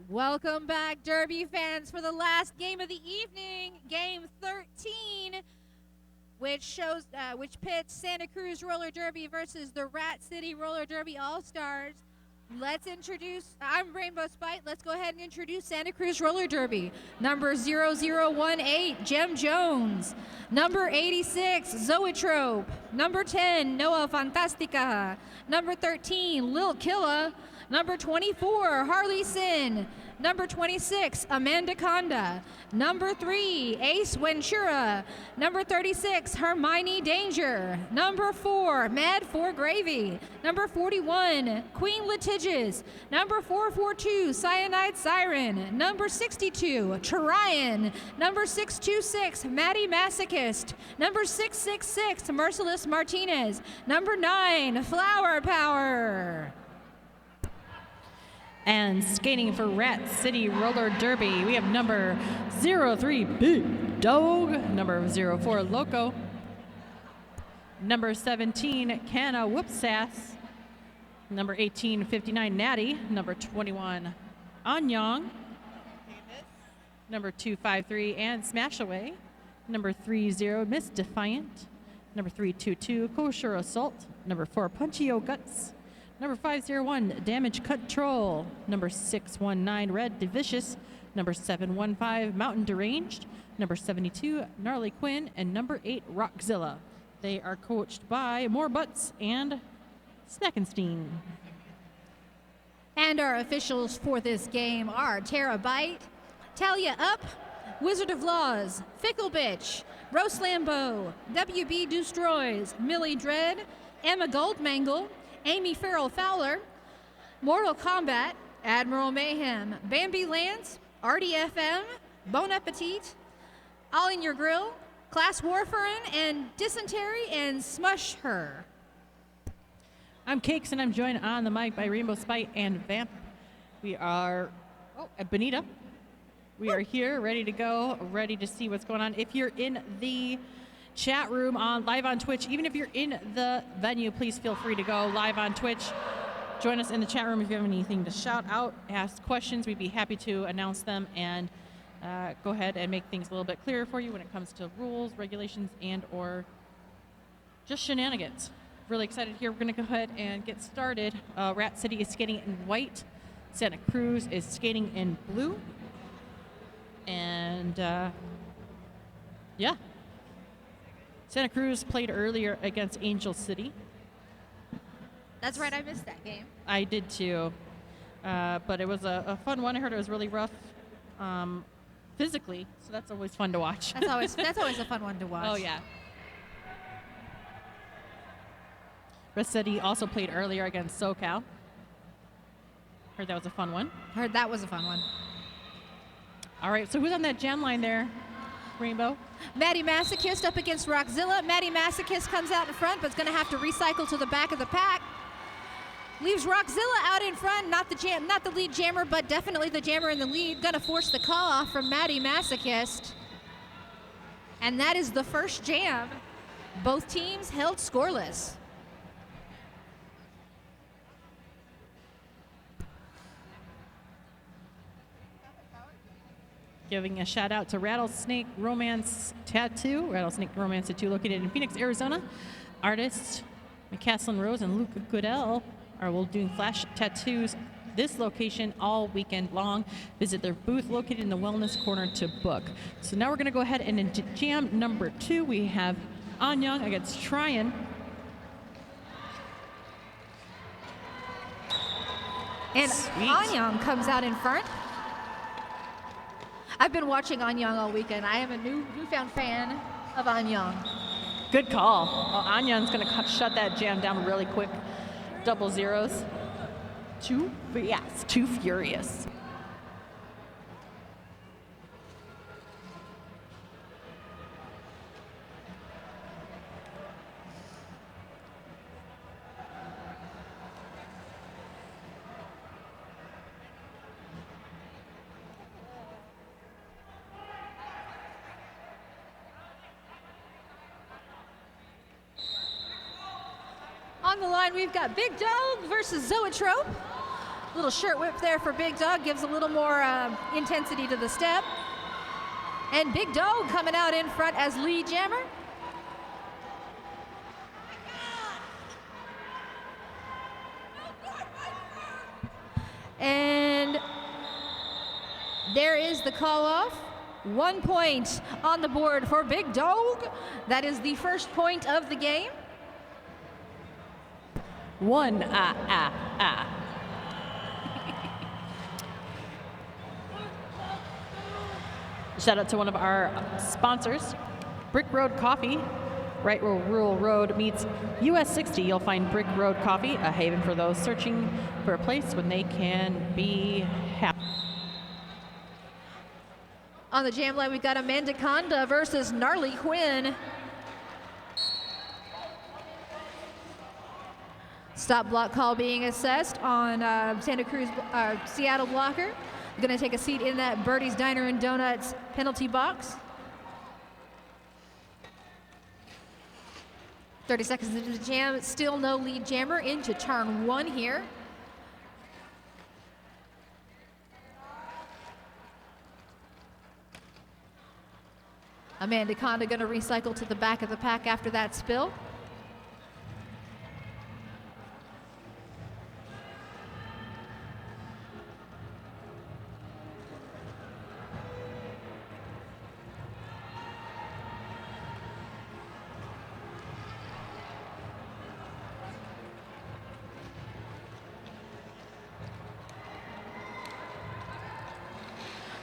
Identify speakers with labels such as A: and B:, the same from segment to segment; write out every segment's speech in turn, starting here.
A: Welcome back, Derby fans, for the last game of the evening, Game 13, which pits Santa Cruz Roller Derby versus the Rat City Roller Derby All-Stars. I'm Rainbow Spite. Let's go ahead and introduce Santa Cruz Roller Derby. Number 0018, Jem Jones. Number 86, Zoetrope. Number 10, Noah Fantastica. Number 13, Lil Killa. Number 24, Harley Sin. Number 26, Amanda Conda. Number 3, Ace Ventura. Number 36, Hermione Danger. Number 4, Mad for Gravy. Number 41, Queen Litigious. Number 442, Cyanide Siren. Number 62, Tryon. Number 626, Maddie Masochist. Number 666, Merciless Martinez. Number 9, Flower Power.
B: And skating for Rat City Roller Derby, we have number 03, Big Dog. Number 04, Loco. Number 17, Canna Whoopsass. Number 18, 59, Natty. Number 21, Anyong. Number 253, and Smash Away. Number 30, Miss Defiant. Number 322, Kosher Assault. Number 4, Punchio Guts. Number 501, Damage Control. Number 619, Red Devicious. Number 715, Mountain Deranged. Number 72, Gnarly Quinn. And number 8, Rockzilla. They are coached by More Butts and Snackenstein.
A: And our officials for this game are Tara Bite, Talia Up, Wizard of Laws, Fickle Bitch, Rose Lambeau, WB Destroys, Millie Dread, Emma Goldmangle, Amy Farrell Fowler, Mortal Kombat, Admiral Mayhem, Bambi Lance, RDFM, Bon Appetit, All in Your Grill, Class Warfarin, and Dysentery, and Smush Her.
B: I'm Cakes, and I'm joined on the mic by Rainbow Spite and Vamp. We are at Bonita. We are here, ready to go, ready to see what's going on. If you're in the chat room live on Twitch, even if you're in the venue, please feel free to go live on Twitch. Join us in the chat room if you have anything to shout out, ask questions. We'd be happy to announce them and go ahead and make things a little bit clearer for you when it comes to rules, regulations, and or just shenanigans. Really excited here. We're going to go ahead and get started. Rat City is skating in white. Santa Cruz is skating in blue. And yeah. Santa Cruz played earlier against Angel City.
A: That's right, I missed that game.
B: I did too. But it was a fun one. I heard it was really rough physically, so that's always fun to watch.
A: That's always a fun one to watch.
B: Oh, yeah. Rat City also played earlier against SoCal. Heard that was a fun one.
A: Heard that was a fun one.
B: All right, so who's on that jam line there, Rainbow?
A: Maddie Masochist up against Rockzilla. Maddie Masochist comes out in front, but is going to have to recycle to the back of the pack. Leaves Rockzilla out in front, not the lead jammer, but definitely the jammer in the lead. Going to force the call off from Maddie Masochist. And that is the first jam. Both teams held scoreless.
B: Giving a shout out to Rattlesnake Romance Tattoo located in Phoenix, Arizona. Artists McCaslin Rose and Luke Goodell are doing flash tattoos this location all weekend long. Visit their booth located in the Wellness Corner to book. So now we're going to go ahead and into jam number 2. We have Anyong against Tryon.
A: And Anyong comes out in front. I've been watching Anyong all weekend. I am a newfound fan of Anyong.
B: Good call. Well, Anyong's going to shut that jam down really quick. Double zeros. Too furious.
A: On the line, we've got Big Dog versus Zoetrope. Little shirt whip there for Big Dog, gives a little more intensity to the step. And Big Dog coming out in front as lead jammer. And there is the call off. 1 point on the board for Big Dog. That is the first point of the game.
B: Shout out to one of our sponsors, Brick Road Coffee. Right where Rural Road meets US 60, you'll find Brick Road Coffee, a haven for those searching for a place when they can be happy.
A: On the jam line, we've got Amanda Conda versus Gnarly Quinn. Stop block call being assessed on Santa Cruz, Seattle blocker. Going to take a seat in that Birdie's Diner and Donuts penalty box. 30 seconds into the jam, still no lead jammer into turn 1 here. Amanda Conda going to recycle to the back of the pack after that spill.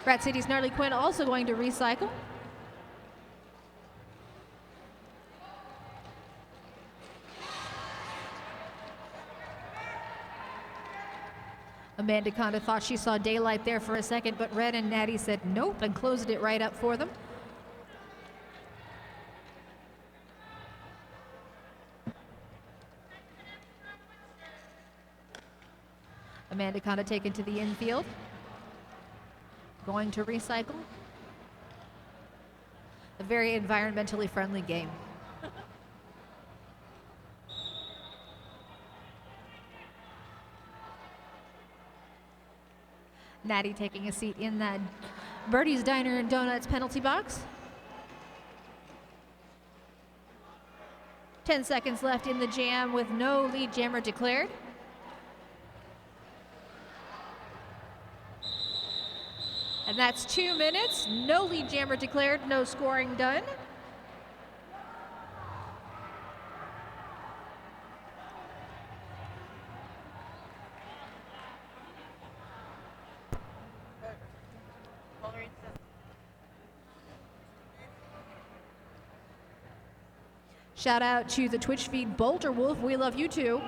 A: Rat City's Gnarly Quinn also going to recycle. Amanda Conda thought she saw daylight there for a second, but Red and Natty said nope and closed it right up for them. Amanda Conda taken to the infield. Going to recycle. A very environmentally friendly game. Natty taking a seat in that Birdie's Diner and Donuts penalty box. 10 seconds left in the jam with no lead jammer declared. And that's 2 minutes. No lead jammer declared, no scoring done. Shout out to the Twitch feed Bolter Wolf. We love you too.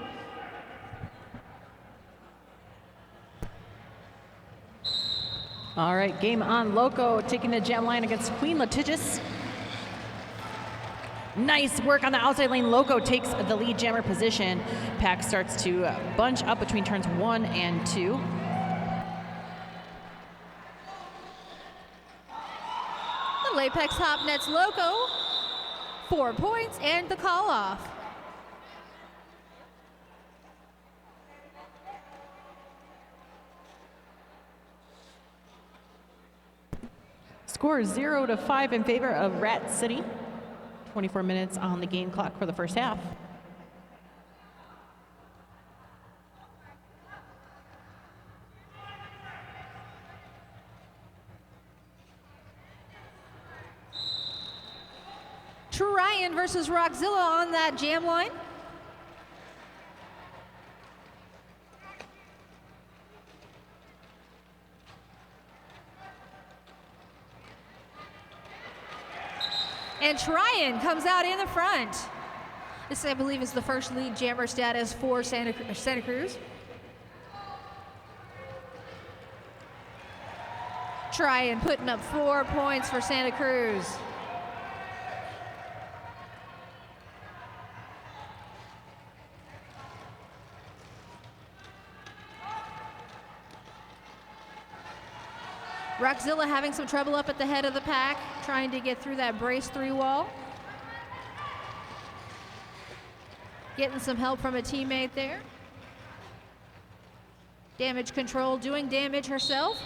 B: All right, game on. Loco taking the jam line against Queen Litigious. Nice work on the outside lane. Loco takes the lead jammer position. Pack starts to bunch up between turns 1 and 2.
A: The Apex Hop nets Loco. 4 points and the call off.
B: Score 0-5 in favor of Rat City. 24 minutes on the game clock for the first half.
A: Ryan versus Rockzilla on that jam line. And Tryon comes out in the front. This, I believe, is the first lead jammer status for Santa Cruz. Tryon putting up 4 points for Santa Cruz. Rockzilla having some trouble up at the head of the pack, trying to get through that brace 3 wall. Getting some help from a teammate there. Damage control doing damage herself.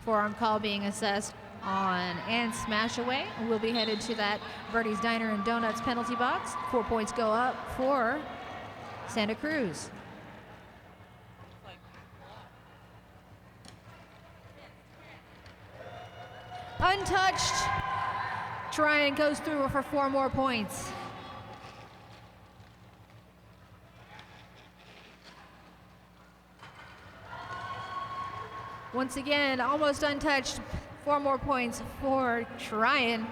A: Forearm call being assessed on and smash away. We'll be headed to that Birdie's Diner and Donuts penalty box. 4 points go up for Santa Cruz. Untouched. Tryon goes through for 4 more points. Once again, almost untouched. 4 more points for Tryon.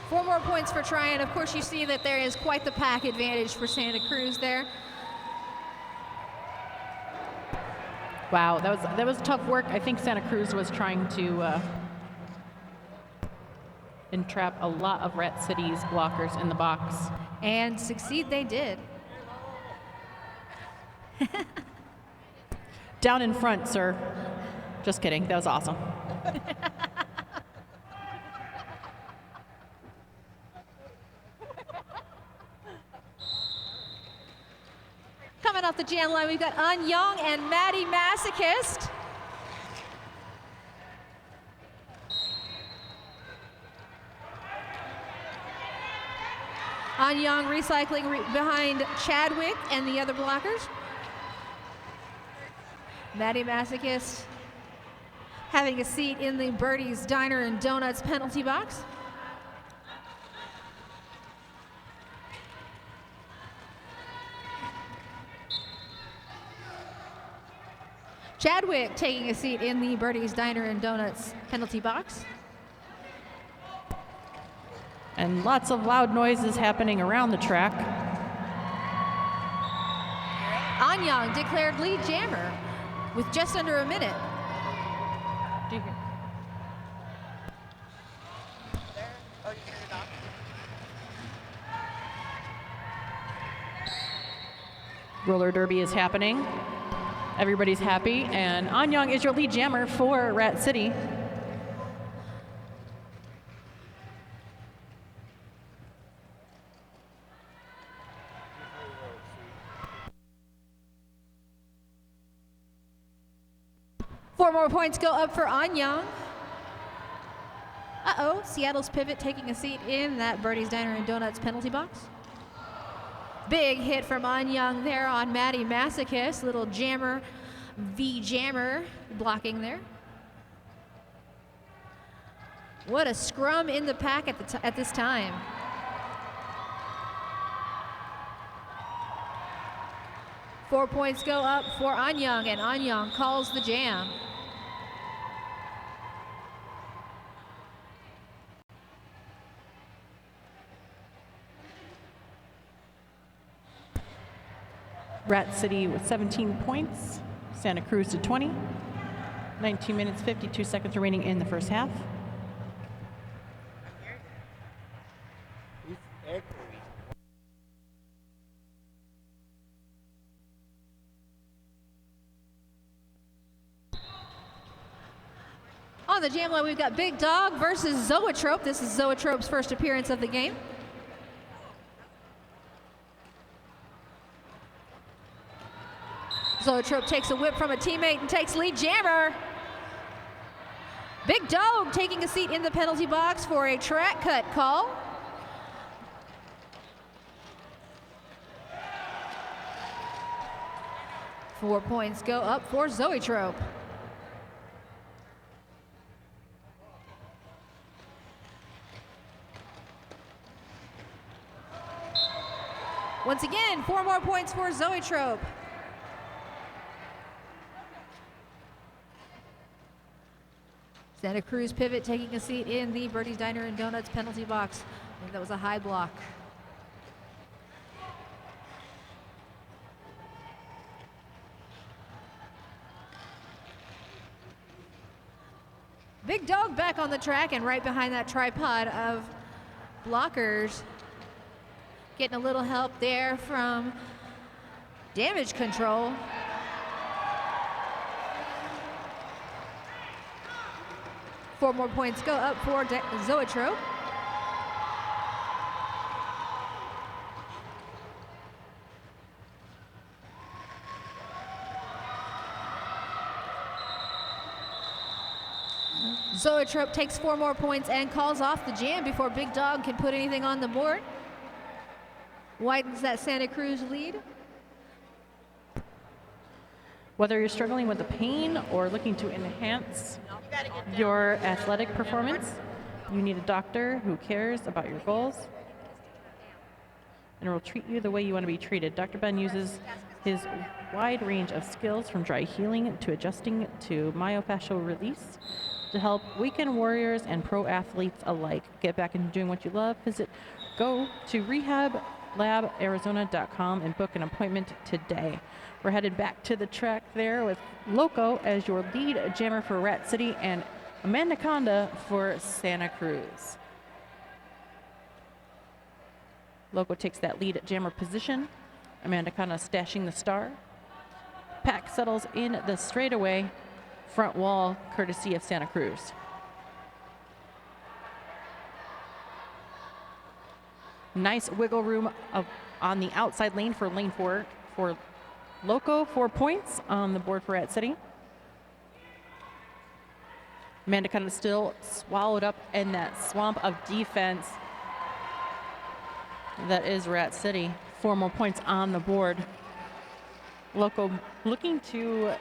A: Four more points for Tryon. Of course, you see that there is quite the pack advantage for Santa Cruz there.
B: Wow, that was tough work. I think Santa Cruz was trying to entrap a lot of Rat City's blockers in the box.
A: And succeed they did.
B: Down in front, sir. Just kidding. That was awesome.
A: Coming off the jam line, we've got An Young and Maddie Masochist. An Young recycling behind Chadwick and the other blockers. Maddie Masochist having a seat in the Birdie's Diner and Donuts penalty box. Chadwick taking a seat in the Birdie's Diner and Donuts penalty box.
B: And lots of loud noises happening around the track.
A: An Young declared lead jammer with just under a minute.
B: Roller derby is happening. Everybody's happy, and An Young is your lead jammer for Rat City.
A: Four more points go up for An Young. Uh-oh, Seattle's Pivot taking a seat in that Birdie's Diner and Donuts penalty box. Big hit from An Young there on Maddie Masochist. Little jammer, V-jammer blocking there. What a scrum in the pack at this time. Four points go up for An Young, and An Young calls the jam.
B: Rat City with 17 points, Santa Cruz to 20. 19 minutes, 52 seconds remaining in the first half.
A: On the jam line, we've got Big Dog versus Zoetrope. This is Zoetrope's first appearance of the game. Zoetrope takes a whip from a teammate and takes lead jammer. Big Dog taking a seat in the penalty box for a track cut call. Four points go up for Zoetrope. Once again, 4 more points for Zoetrope. Santa Cruz Pivot taking a seat in the Birdie's Diner and Donuts penalty box. I think that was a high block. Big Dog back on the track and right behind that tripod of blockers. Getting a little help there from damage control. 4 more points go up for Zoetrope. Zoetrope takes 4 more points and calls off the jam before Big Dog can put anything on the board. Widens that Santa Cruz lead.
B: Whether you're struggling with the pain or looking to enhance your athletic performance, you need a doctor who cares about your goals and will treat you the way you want to be treated. Dr. Ben uses his wide range of skills from dry healing to adjusting to myofascial release to help weekend warriors and pro athletes alike get back into doing what you love. Go to rehablabarizona.com and book an appointment today. We're headed back to the track there with Loco as your lead jammer for Rat City and Amanda Conda for Santa Cruz. Loco takes that lead jammer position. Amanda Conda stashing the star. Pack settles in the straightaway front wall courtesy of Santa Cruz. Nice wiggle room on the outside lane for lane 4 for Loco. 4 points on the board for Rat City. Amanda kind of still swallowed up in that swamp of defense that is Rat City. 4 more points on the board. Loco looking to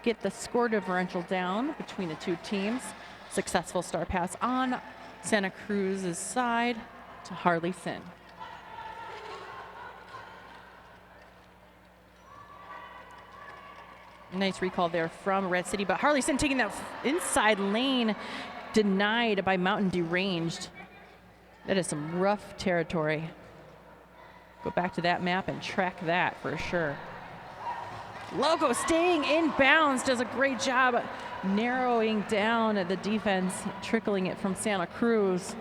B: get the score differential down between the two teams. Successful star pass on Santa Cruz's side to Harley Sin. Nice recall there from Red City, but Harley Sin taking that inside lane, denied by Mountain Deranged. That is some rough territory. Go back to that map and track that for sure. Loco staying in bounds, does a great job narrowing down the defense, trickling it from Santa Cruz.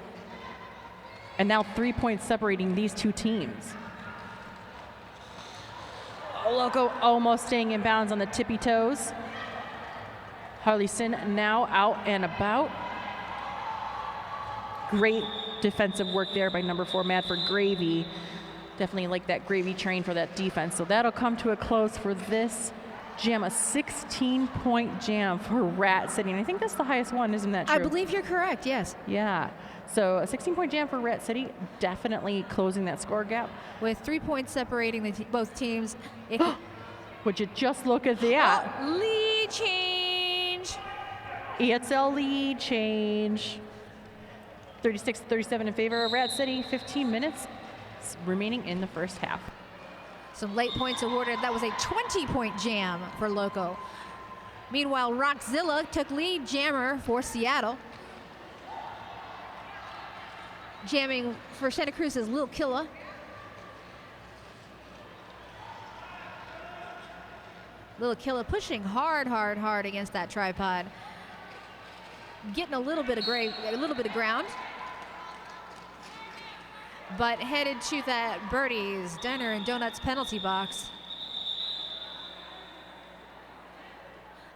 B: And now 3 points separating these two teams. Loco almost staying in bounds on the tippy toes. Harley Sin now out and about. Great defensive work there by number 4, Madford Gravy. Definitely like that gravy train for that defense. So that'll come to a close for this jam, a 16-point jam for Rat City. And I think that's the highest one, isn't that true?
A: I believe you're correct, yes.
B: Yeah. So a 16-point jam for Rat City, definitely closing that score gap.
A: With 3 points separating both teams.
B: Would you just look at that?
A: Lead change.
B: EXL lead change. 36-37 in favor of Rat City. 15 minutes remaining in the first half.
A: Some late points awarded. That was a 20-point jam for Loco. Meanwhile, Rockzilla took lead jammer for Seattle. Jamming for Santa Cruz is Lil Killa. Lil Killa pushing hard against that tripod. Getting a little bit of ground. But headed to that Birdie's Diner and Donuts penalty box.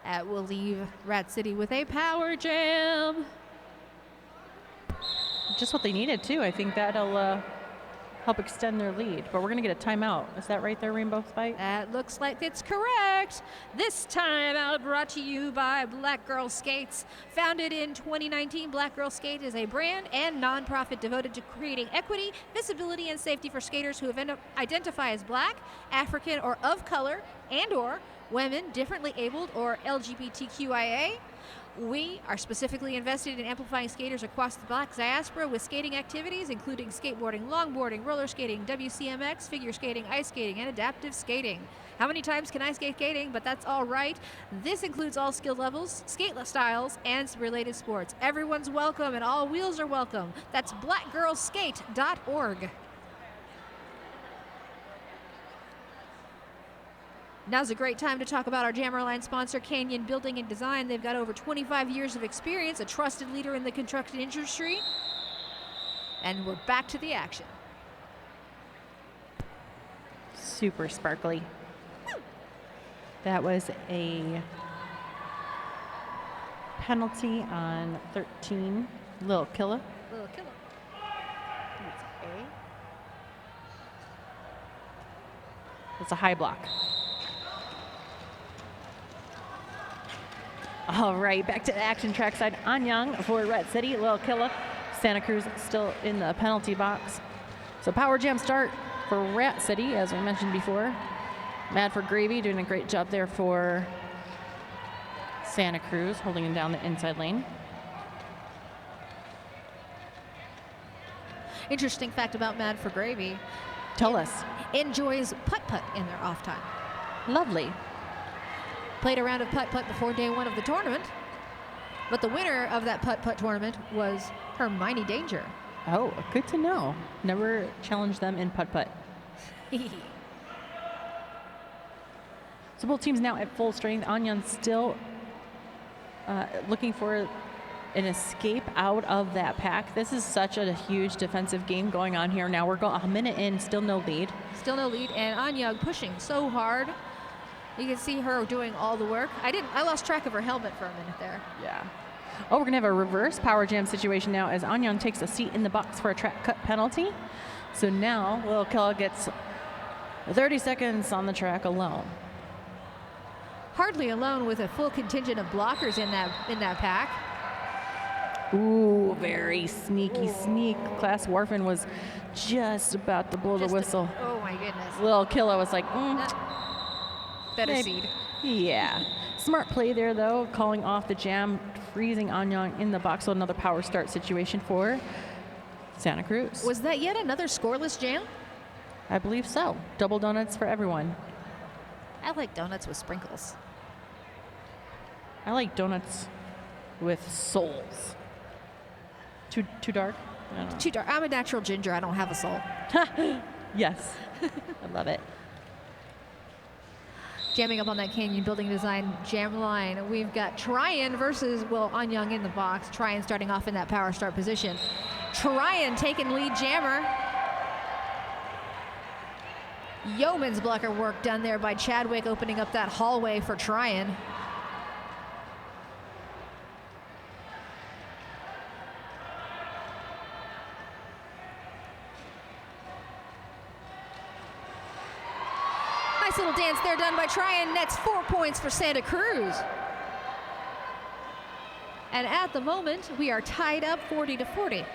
A: That will leave Rat City with a power jam.
B: Just what they needed too. I think that'll help extend their lead. But we're gonna get a timeout. Is that right there, Rainbow Spike?
A: That looks like it's correct. This timeout brought to you by Black Girl Skates. Founded in 2019, Black Girl Skate is a brand and nonprofit devoted to creating equity, visibility, and safety for skaters who identify as Black, African, or of color, and/or women, differently abled, or LGBTQIA. We are specifically invested in amplifying skaters across the Black diaspora with skating activities including skateboarding, longboarding, roller skating, WCMX, figure skating, ice skating, and adaptive skating. How many times can I skate skating? But that's all right. This includes all skill levels, skate styles, and related sports. Everyone's welcome and all wheels are welcome. That's blackgirlskate.org. Now's a great time to talk about our Jammerline sponsor, Canyon Building and Design. They've got over 25 years of experience, a trusted leader in the construction industry. And we're back to the action.
B: Super sparkly. That was a penalty on 13, Lil Killa.
A: Little killer.
B: It's a high block. All right, back to the action trackside. Anyang for Rat City, Lil Killa. Santa Cruz still in the penalty box. So power jam start for Rat City, as we mentioned before. Mad for Gravy doing a great job there for Santa Cruz, holding him down the inside lane.
A: Interesting fact about Mad for Gravy.
B: Tell us.
A: Enjoys putt-putt in their off time.
B: Lovely.
A: Played a round of putt-putt before day one of the tournament. But the winner of that putt-putt tournament was Hermione Danger.
B: Oh, good to know. Never challenged them in putt-putt. So both teams now at full strength. Anyang still looking for an escape out of that pack. This is such a huge defensive game going on here. Now we're going a minute in, still no lead.
A: Still no lead, and Anyang pushing so hard. You can see her doing all the work. I lost track of her helmet for a minute there.
B: Yeah. Oh, we're gonna have a reverse power jam situation now as Anyang takes a seat in the box for a track cut penalty. So now Lil Killa gets 30 seconds on the track alone.
A: Hardly alone with a full contingent of blockers in that pack.
B: Ooh, very sneaky sneak. Class Warfin was just about to blow the whistle.
A: Oh my goodness.
B: Lil Killa was like,
A: Better
B: maybe.
A: seed.
B: Yeah. Smart play there, though, calling off the jam, freezing Anyang in the box. So another power start situation for Santa Cruz.
A: Was that yet another scoreless jam?
B: I believe so. Double donuts for everyone.
A: I like donuts with sprinkles.
B: I like donuts with souls. Too dark? I don't know.
A: Too dark. I'm a natural ginger. I don't have a soul.
B: Yes. I love it.
A: Jamming up on that Canyon Building Design jam line, we've got Tryon versus Anyang in the box. Tryon starting off in that power start position. Tryon taking lead jammer. Yeoman's blocker work done there by Chadwick, opening up that hallway for Tryon. Nice little dance there done by Tryon. Nets 4 points for Santa Cruz. And at the moment, we are tied up 40-40.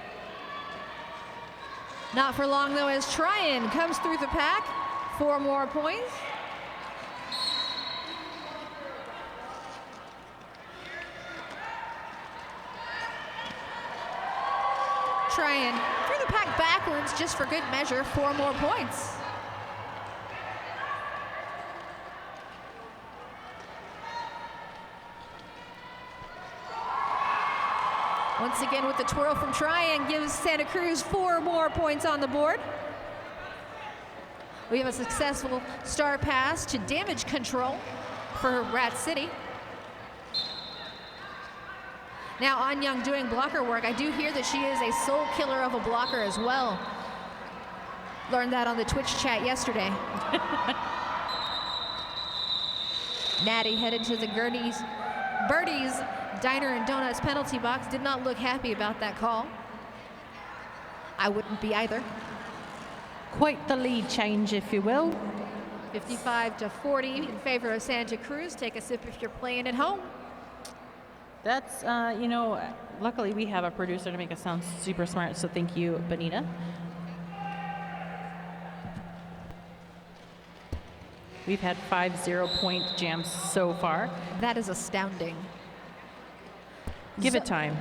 A: Not for long though, as Tryon comes through the pack. 4 more points. Tryon through the pack backwards just for good measure. 4 more points. Once again with the twirl from Tryon gives Santa Cruz 4 more points on the board. We have a successful star pass to damage control for Rat City. Now Anyang doing blocker work. I do hear that she is a soul killer of a blocker as well. Learned that on the Twitch chat yesterday. Natty headed to the Birdie's Diner and Donuts penalty box. Did not look happy about that call. I wouldn't be either.
B: Quite the lead change, if you will.
A: 55-40 in favor of Santa Cruz. Take a sip if you're playing at home.
B: That's, luckily we have a producer to make us sound super smart, so thank you, Benita. We've had 5 0-point jams so far.
A: That is astounding.
B: Give it time.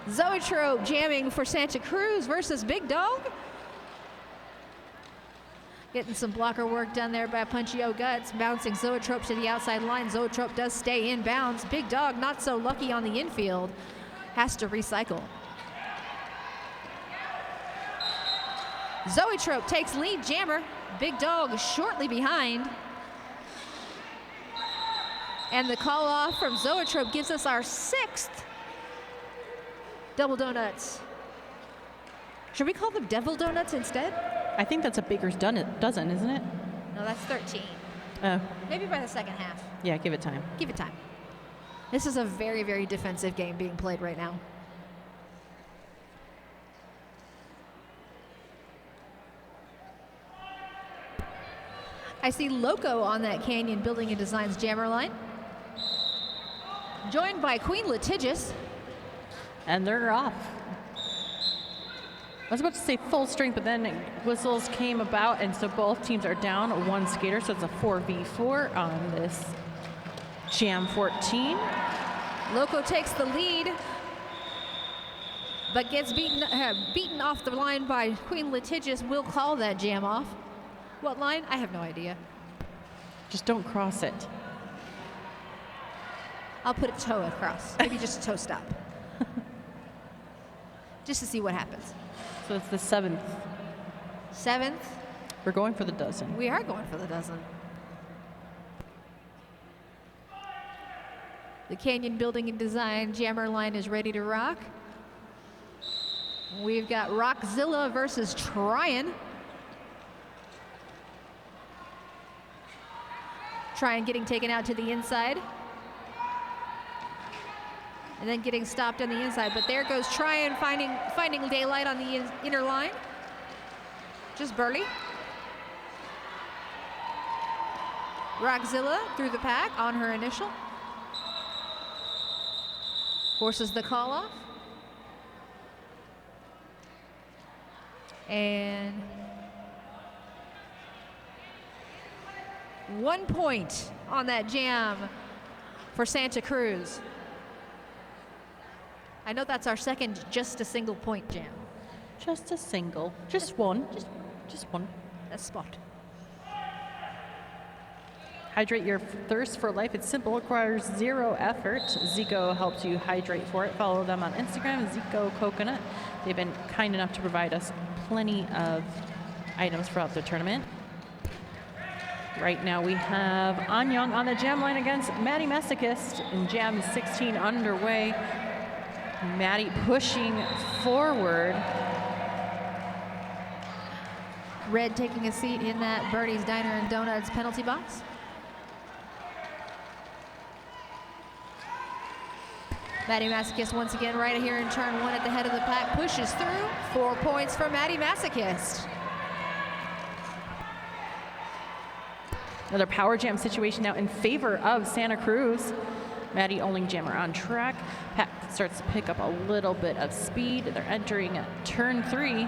A: Zoetrope jamming for Santa Cruz versus Big Dog. Getting some blocker work done there by Punchy O Guts, bouncing Zoetrope to the outside line. Zoetrope does stay in bounds. Big Dog not so lucky on the infield. Has to recycle. Zoetrope takes lead jammer. Big Dog shortly behind. And the call off from Zoetrope gives us our 6th double donuts. Should we call them devil donuts instead?
B: I think that's a baker's dozen, isn't it?
A: No, that's 13.
B: Oh,
A: Maybe by the second half.
B: yeah, give it time.
A: Give it time. This is a very, very defensive game being played right now. I see Loco on that Canyon Building and Designs jammer line. Joined by Queen Litigious.
B: And they're off. I was about to say full strength, but then whistles came about, and so both teams are down one skater, so it's a 4v4 on this Jam 14.
A: Loco takes the lead, but gets beaten off the line by Queen Litigious. Will call that jam off. What line? I have no idea.
B: Just don't cross it.
A: I'll put a toe across. Maybe just a toe stop. Just to see what happens.
B: So it's the 7th.
A: 7th.
B: We're going for the dozen.
A: We are going for the dozen. The Canyon Building and Design jammer line is ready to rock. We've got Rockzilla versus Tryon. Tryon getting taken out to the inside. And then getting stopped on the inside. But there goes Tryon finding daylight on the inner line. Just barely. Rockzilla through the pack on her initial. Forces the call off. And 1 point on that jam for Santa Cruz. I know that's our second just a single point jam.
B: Just a single. Just one. Just one.
A: That's spot.
B: Hydrate your thirst for life. It's simple, requires zero effort. Zico helps you hydrate for it. Follow them on Instagram, Zico Coconut. They've been kind enough to provide us plenty of items throughout the tournament. Right now we have Anyang on the jam line against Maddie Masochist in jam 16 underway. Maddie pushing forward.
A: Red taking a seat in that Bernie's Diner and Donuts penalty box. Maddie Masochist once again right here in turn one at the head of the pack, pushes through. 4 points for Maddie Masochist.
B: Another power jam situation now in favor of Santa Cruz. Maddie only jammer on track. Pack starts to pick up a little bit of speed. They're entering turn 3.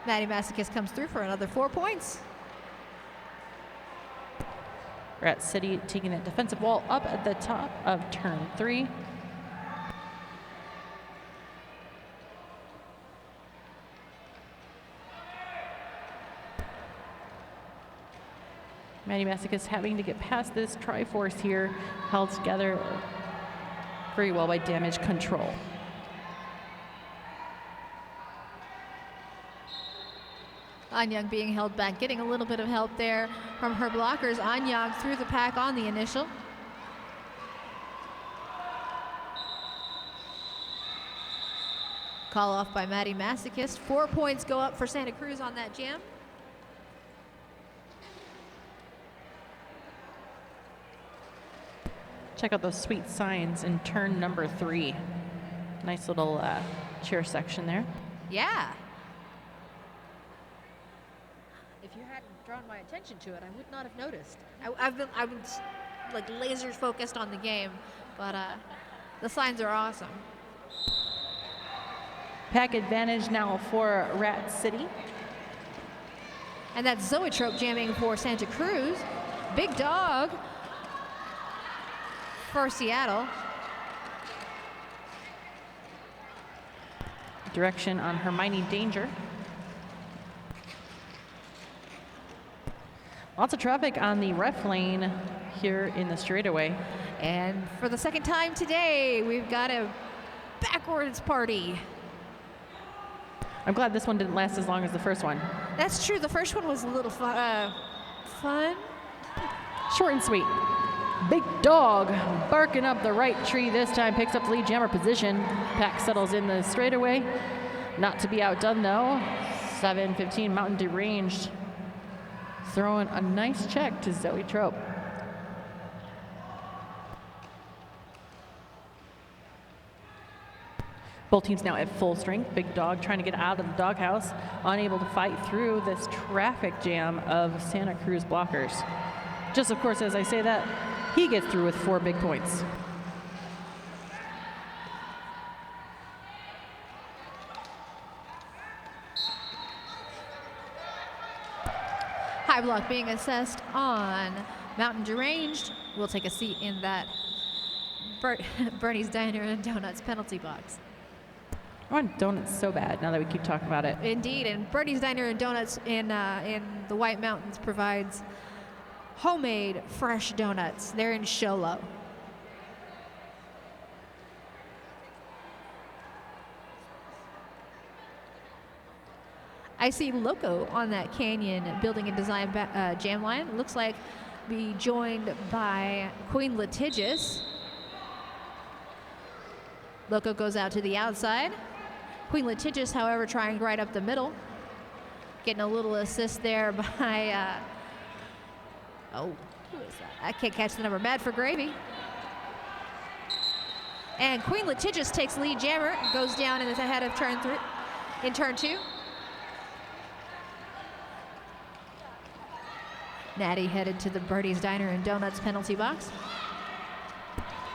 A: Maddie Masochist comes through for another 4 points.
B: Rat City taking that defensive wall up at the top of turn 3. Maddie Masochist having to get past this Triforce here, held together very well by damage control.
A: Anyang being held back, getting a little bit of help there from her blockers. Anyang through the pack on the initial. Call off by Maddie Masochist. 4 points go up for Santa Cruz on that jam.
B: Check out those sweet signs in turn number 3. Nice little cheer section there.
A: Yeah. If you hadn't drawn my attention to it, I would not have noticed. I've been like laser focused on the game, but the signs are awesome.
B: Pack advantage now for Rat City.
A: And that's Zoetrope jamming for Santa Cruz. Big Dog for Seattle.
B: Direction on Hermione Danger. Lots of traffic on the ref lane here in the straightaway.
A: And for the second time today, we've got a backwards party.
B: I'm glad this one didn't last as long as the first one.
A: That's true. The first one was a little fun.
B: Short and sweet. Big Dog barking up the right tree this time, picks up the lead jammer position. Pack settles in the straightaway. Not to be outdone though. 7:15 Mountain Deranged. Throwing a nice check to Zoetrope. Both teams now at full strength. Big Dog trying to get out of the doghouse, unable to fight through this traffic jam of Santa Cruz blockers. Just, of course, as I say that, he gets through with 4 big points.
A: High block being assessed on Mountain Deranged. We'll take a seat in that Bernie's Diner and Donuts penalty box.
B: I want donuts so bad now that we keep talking about it.
A: Indeed, and Bernie's Diner and Donuts in the White Mountains provides homemade fresh donuts. They're in Show Low. I see Loco on that Canyon Building and Design jam line. Looks like be joined by Queen Litigious. Loco goes out to the outside. Queen Litigious, however, trying right up the middle. Getting a little assist there by, who is that? I can't catch the number. Mad for Gravy. And Queen Litigious takes lead jammer, goes down and is ahead of turn 2. Natty headed to the Birdie's Diner and Donuts penalty box.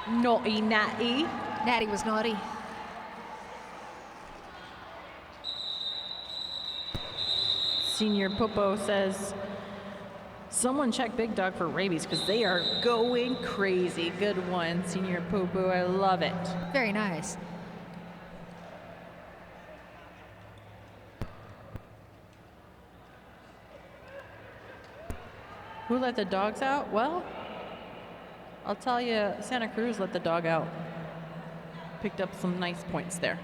B: Naughty Natty.
A: Natty was naughty.
B: Senior Popo says, someone check Big Dog for rabies because they are going crazy. Good one, Senior Popo. I love it.
A: Very nice.
B: Who let the dogs out? Well, I'll tell you, Santa Cruz let the dog out. Picked up some nice points there.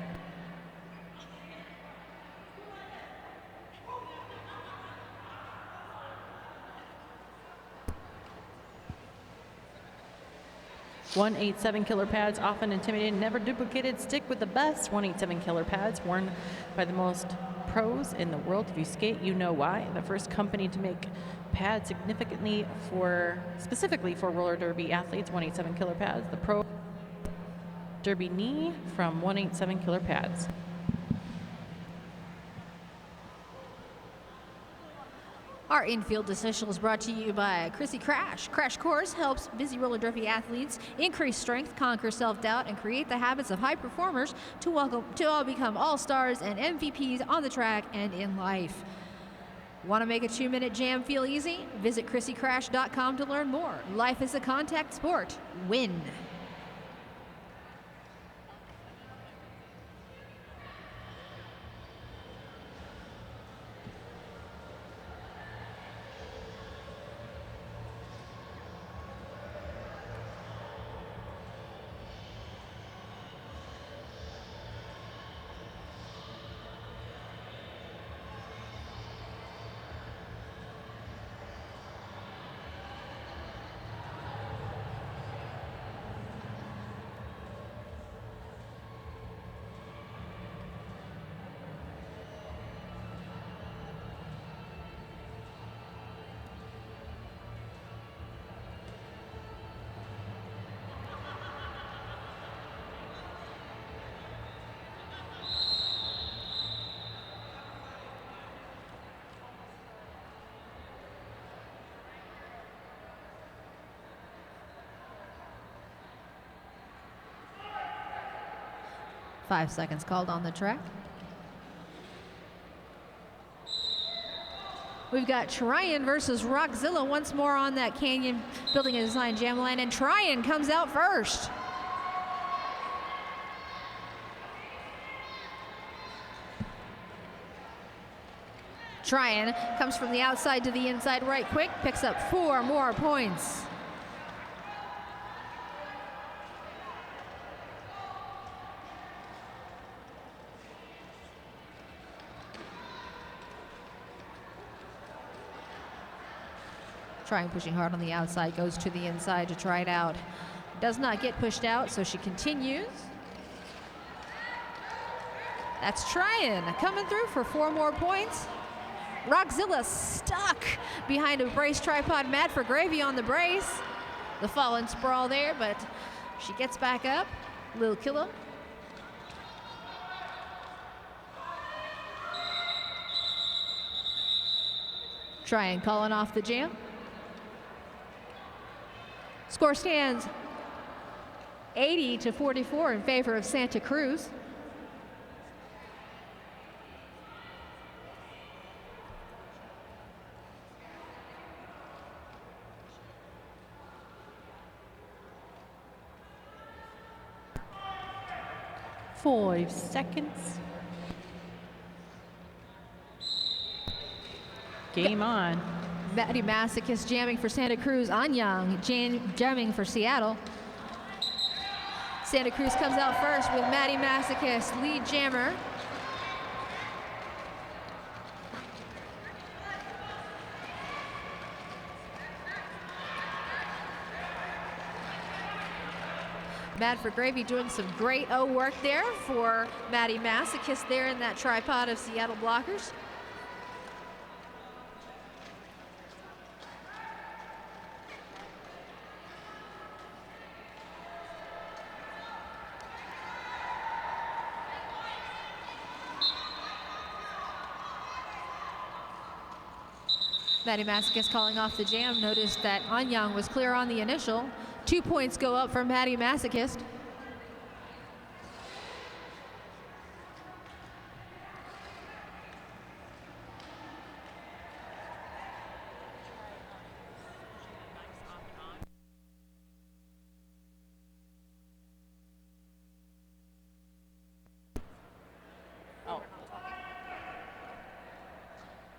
B: .187 killer pads, often intimidated, never duplicated. Stick with the best. .187 killer pads, worn by the most pros in the world. If you skate, you know why. The first company to make pads specifically for roller derby athletes. .187 killer pads. The Pro Derby knee from .187 killer pads.
A: Our infield decision is brought to you by Chrissy Crash. Crash Course helps busy roller derby athletes increase strength, conquer self-doubt, and create the habits of high performers to all become all-stars and MVPs on the track and in life. Want to make a 2-minute jam feel easy? Visit ChrissyCrash.com to learn more. Life is a contact sport. Win. Five seconds called on the track. We've got Tryon versus Rockzilla once more on that Canyon Building and Design jam line, and Tryon comes out first. Tryon comes from the outside to the inside right quick, picks up 4 more points. Tryon pushing hard on the outside, goes to the inside to try it out. Does not get pushed out, so she continues. That's Tryon coming through for 4 more points. Rockzilla stuck behind a brace tripod. Mad for Gravy on the brace. The fall and sprawl there, but she gets back up. Lil Killa. Trying calling off the jam. Score stands 80-44 in favor of Santa Cruz.
B: Five seconds. Game on.
A: Maddie Masochist jamming for Santa Cruz. Anyang jamming for Seattle. Santa Cruz comes out first with Maddie Masochist, lead jammer. Mad for Gravy doing some great O work there for Maddie Masochist there in that tripod of Seattle blockers. Maddie Masochist calling off the jam. Noticed that Anyang was clear on the initial. 2 points go up for Maddie Masochist.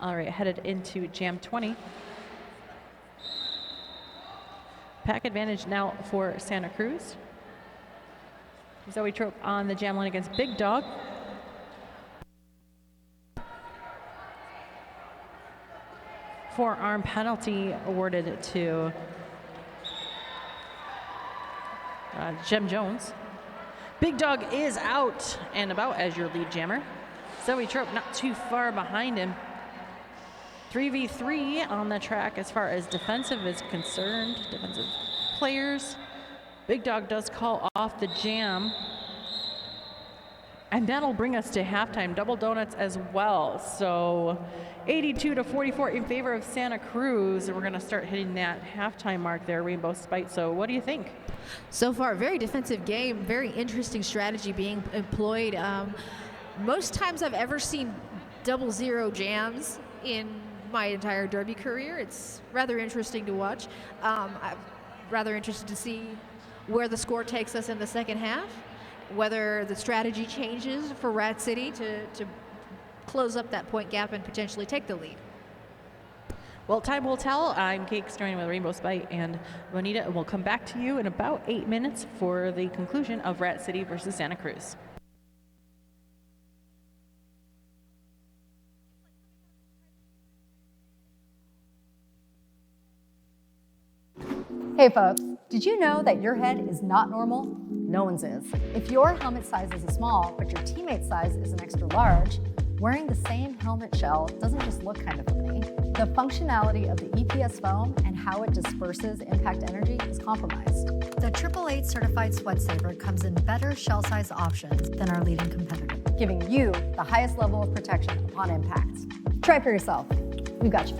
B: All right, headed into Jam 20. Pack advantage now for Santa Cruz. Zoe Trope on the jam line against Big Dog. Forearm penalty awarded to Jem Jones. Big Dog is out and about as your lead jammer. Zoe Trope not too far behind him. 3v3 on the track as far as defensive is concerned, defensive players. Big Dog does call off the jam. And that'll bring us to halftime, double donuts as well. So 82-44 in favor of Santa Cruz. We're gonna start hitting that halftime mark there, Rainbow Spite. So what do you think?
A: So far, very defensive game, very interesting strategy being employed. Most times I've ever seen 0-0 jams in my entire Derby career. It's rather interesting to watch. I'm rather interested to see where the score takes us in the second half, whether the strategy changes for Rat City to close up that point gap and potentially take the lead.
B: Well, time will tell. I'm Kate Sterling with Rainbow Spite and Bonita, and we'll come back to you in about 8 minutes for the conclusion of Rat City versus Santa Cruz.
C: Hey folks, did you know that your head is not normal? No one's is. If your helmet size is a small, but your teammate's size is an extra large, wearing the same helmet shell doesn't just look kind of funny. The functionality of the EPS foam and how it disperses impact energy is compromised.
D: The 888 certified Sweat Saver comes in better shell size options than our leading competitor,
C: giving you the highest level of protection upon impact. Try for yourself. We've got you.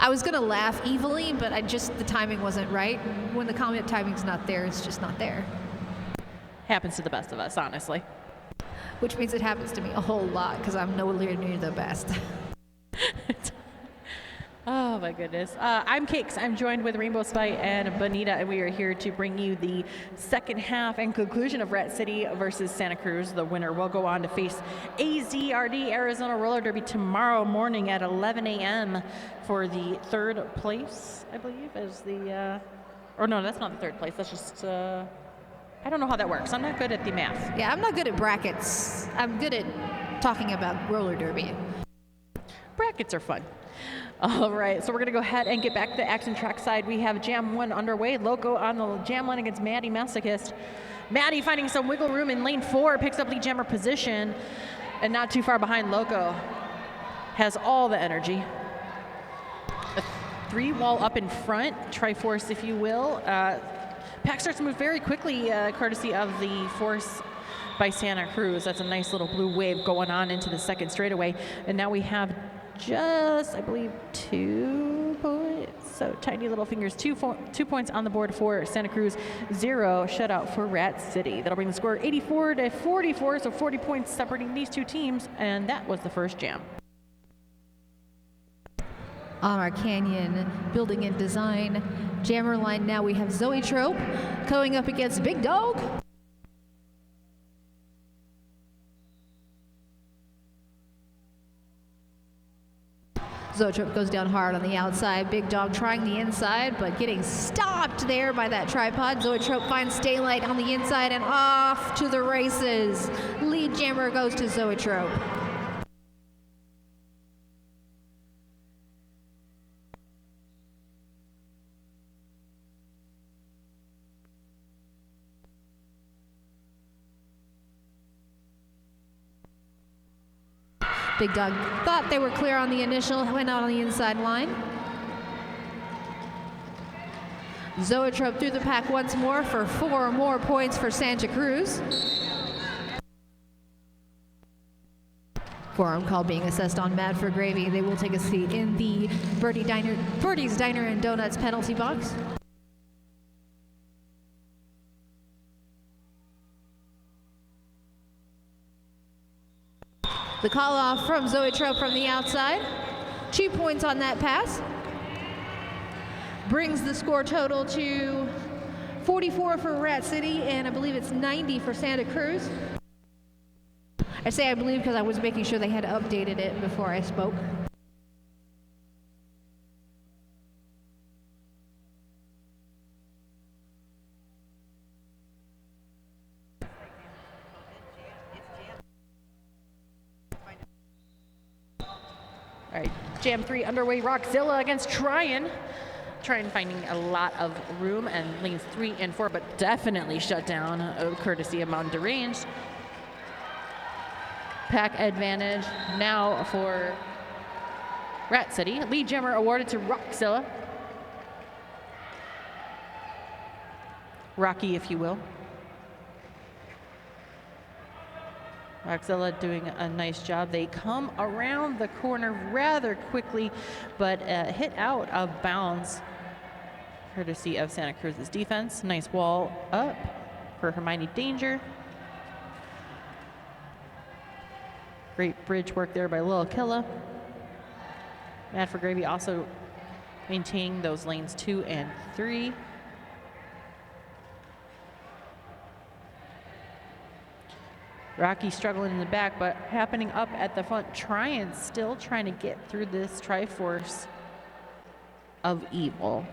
A: I was gonna laugh evilly, but the timing wasn't right. When the comment timing's not there, it's just not there.
B: Happens to the best of us, honestly.
A: Which means it happens to me a whole lot because I'm nowhere near the best.
B: Oh my goodness. I'm Cakes. I'm joined with Rainbow Spite and Bonita, and we are here to bring you the second half and conclusion of Rat City versus Santa Cruz. The winner will go on to face AZRD Arizona Roller Derby tomorrow morning at 11 a.m. for the third place, I believe, is the, or no, that's not the third place. That's just, I don't know how that works. I'm not good at the math.
A: Yeah, I'm not good at brackets. I'm good at talking about roller derby.
B: Brackets are fun. All right, so we're going to go ahead and get back to the action track side. We have Jam 1 underway. Loco on the jam line against Maddie Masochist. Maddie finding some wiggle room in lane 4, picks up lead jammer position, and not too far behind Loco. Has all the energy. A 3-wall up in front, Triforce if you will. Pack starts to move very quickly, courtesy of the force by Santa Cruz. That's a nice little blue wave going on into the second straightaway. And now we have just, I believe, 2 points. So tiny little fingers, 2 points on the board for Santa Cruz, 0 shutout for Rat City. That'll bring the score 84 to 44, so 40 points separating these two teams, and that was the first jam.
A: On our Canyon building and design jammer line now we have Zoe Trope going up against Big Dog. Zoetrope goes down hard on the outside. Big Dog trying the inside, but getting stopped there by that tripod. Zoetrope finds Staylight on the inside and off to the races. Lead jammer goes to Zoetrope. Big Dog thought they were clear on the initial, went out on the inside line. Zoetrope through the pack once more for 4 more points for Santa Cruz. Forearm call being assessed on Mad for Gravy. They will take a seat in the Birdie's Diner and Donuts penalty box. The call off from Zoetrope from the outside. 2 points on that pass. Brings the score total to 44 for Rat City, and I believe it's 90 for Santa Cruz. I say I believe because I was making sure they had updated it before I spoke.
B: All right, Jam 3 underway. Rockzilla against Tryon. Tryon finding a lot of room, and lanes 3 and 4, but definitely shut down, courtesy of Mountain Deranged. Pack advantage now for Rat City. Lead jammer awarded to Rockzilla. Rocky, if you will. Rockzilla doing a nice job. They come around the corner rather quickly, but hit out of bounds, courtesy of Santa Cruz's defense. Nice wall up for Hermione Danger. Great bridge work there by Lil Killa. Mad for Gravy also maintaining those lanes 2 and 3. Rocky struggling in the back, but happening up at the front. Tryon still trying to get through this Triforce of evil.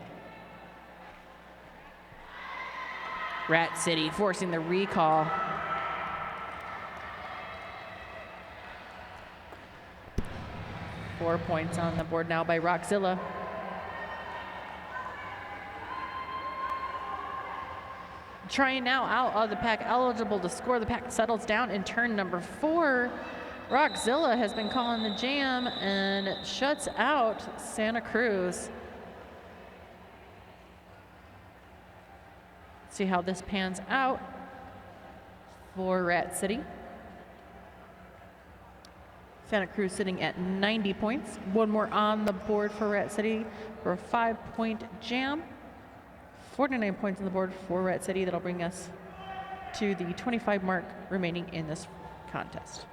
B: Rat City forcing the recall. Four points on the board now by Rockzilla. Tryon now out of the pack, eligible to score. The pack settles down in turn number 4. Rockzilla has been calling the jam and shuts out Santa Cruz. See how this pans out for Rat City. Santa Cruz sitting at 90 points. One more on the board for Rat City for a 5-point jam. 49 points on the board for Rat City. That'll bring us to the 25 mark remaining in this contest.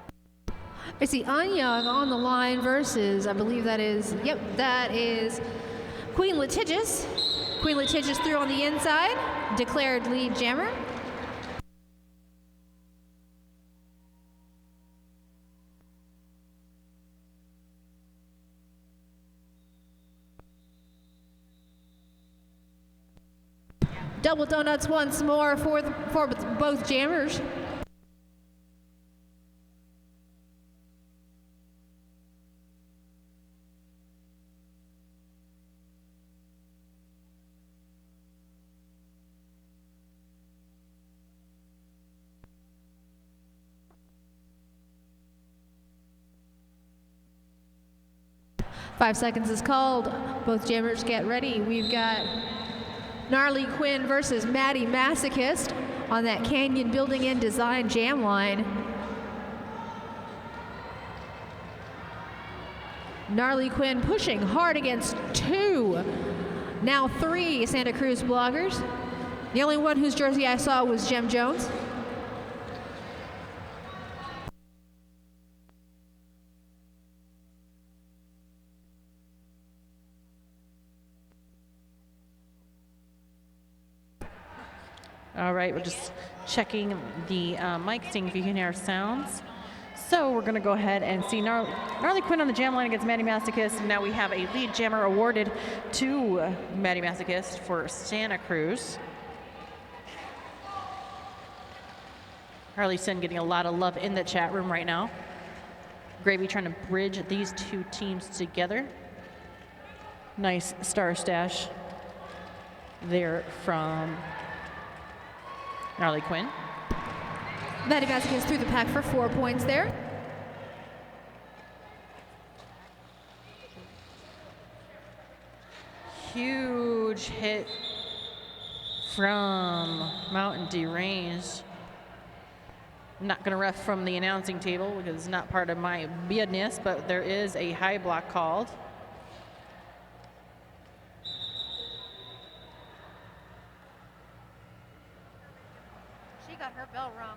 A: I see Anyang on the line versus, I believe that is Queen Litigious. Queen Litigious through on the inside, declared lead jammer. Double donuts once more for both jammers. Five seconds is called. Both jammers get ready. We've got Gnarly Quinn versus Maddie Masochist on that Canyon Building and Design jam line. Gnarly Quinn pushing hard against 2, now 3 Santa Cruz bloggers. The only one whose jersey I saw was Jem Jones.
B: All right, we're just checking the mic, seeing if you can hear sounds. So we're going to go ahead and see Gnarly Quinn on the jam line against Maddie Masochist. Now we have a lead jammer awarded to Maddie Masochist for Santa Cruz. Harley Sin getting a lot of love in the chat room right now. Gravy trying to bridge these two teams together. Nice star stash there from Gnarly Quinn.
A: Maddie Masochist through the pack for 4 points there.
B: Huge hit from Mountain Deranged. I'm not going to ref from the announcing table because it's not part of my business, but there is a high block called.
A: She got her bell rung.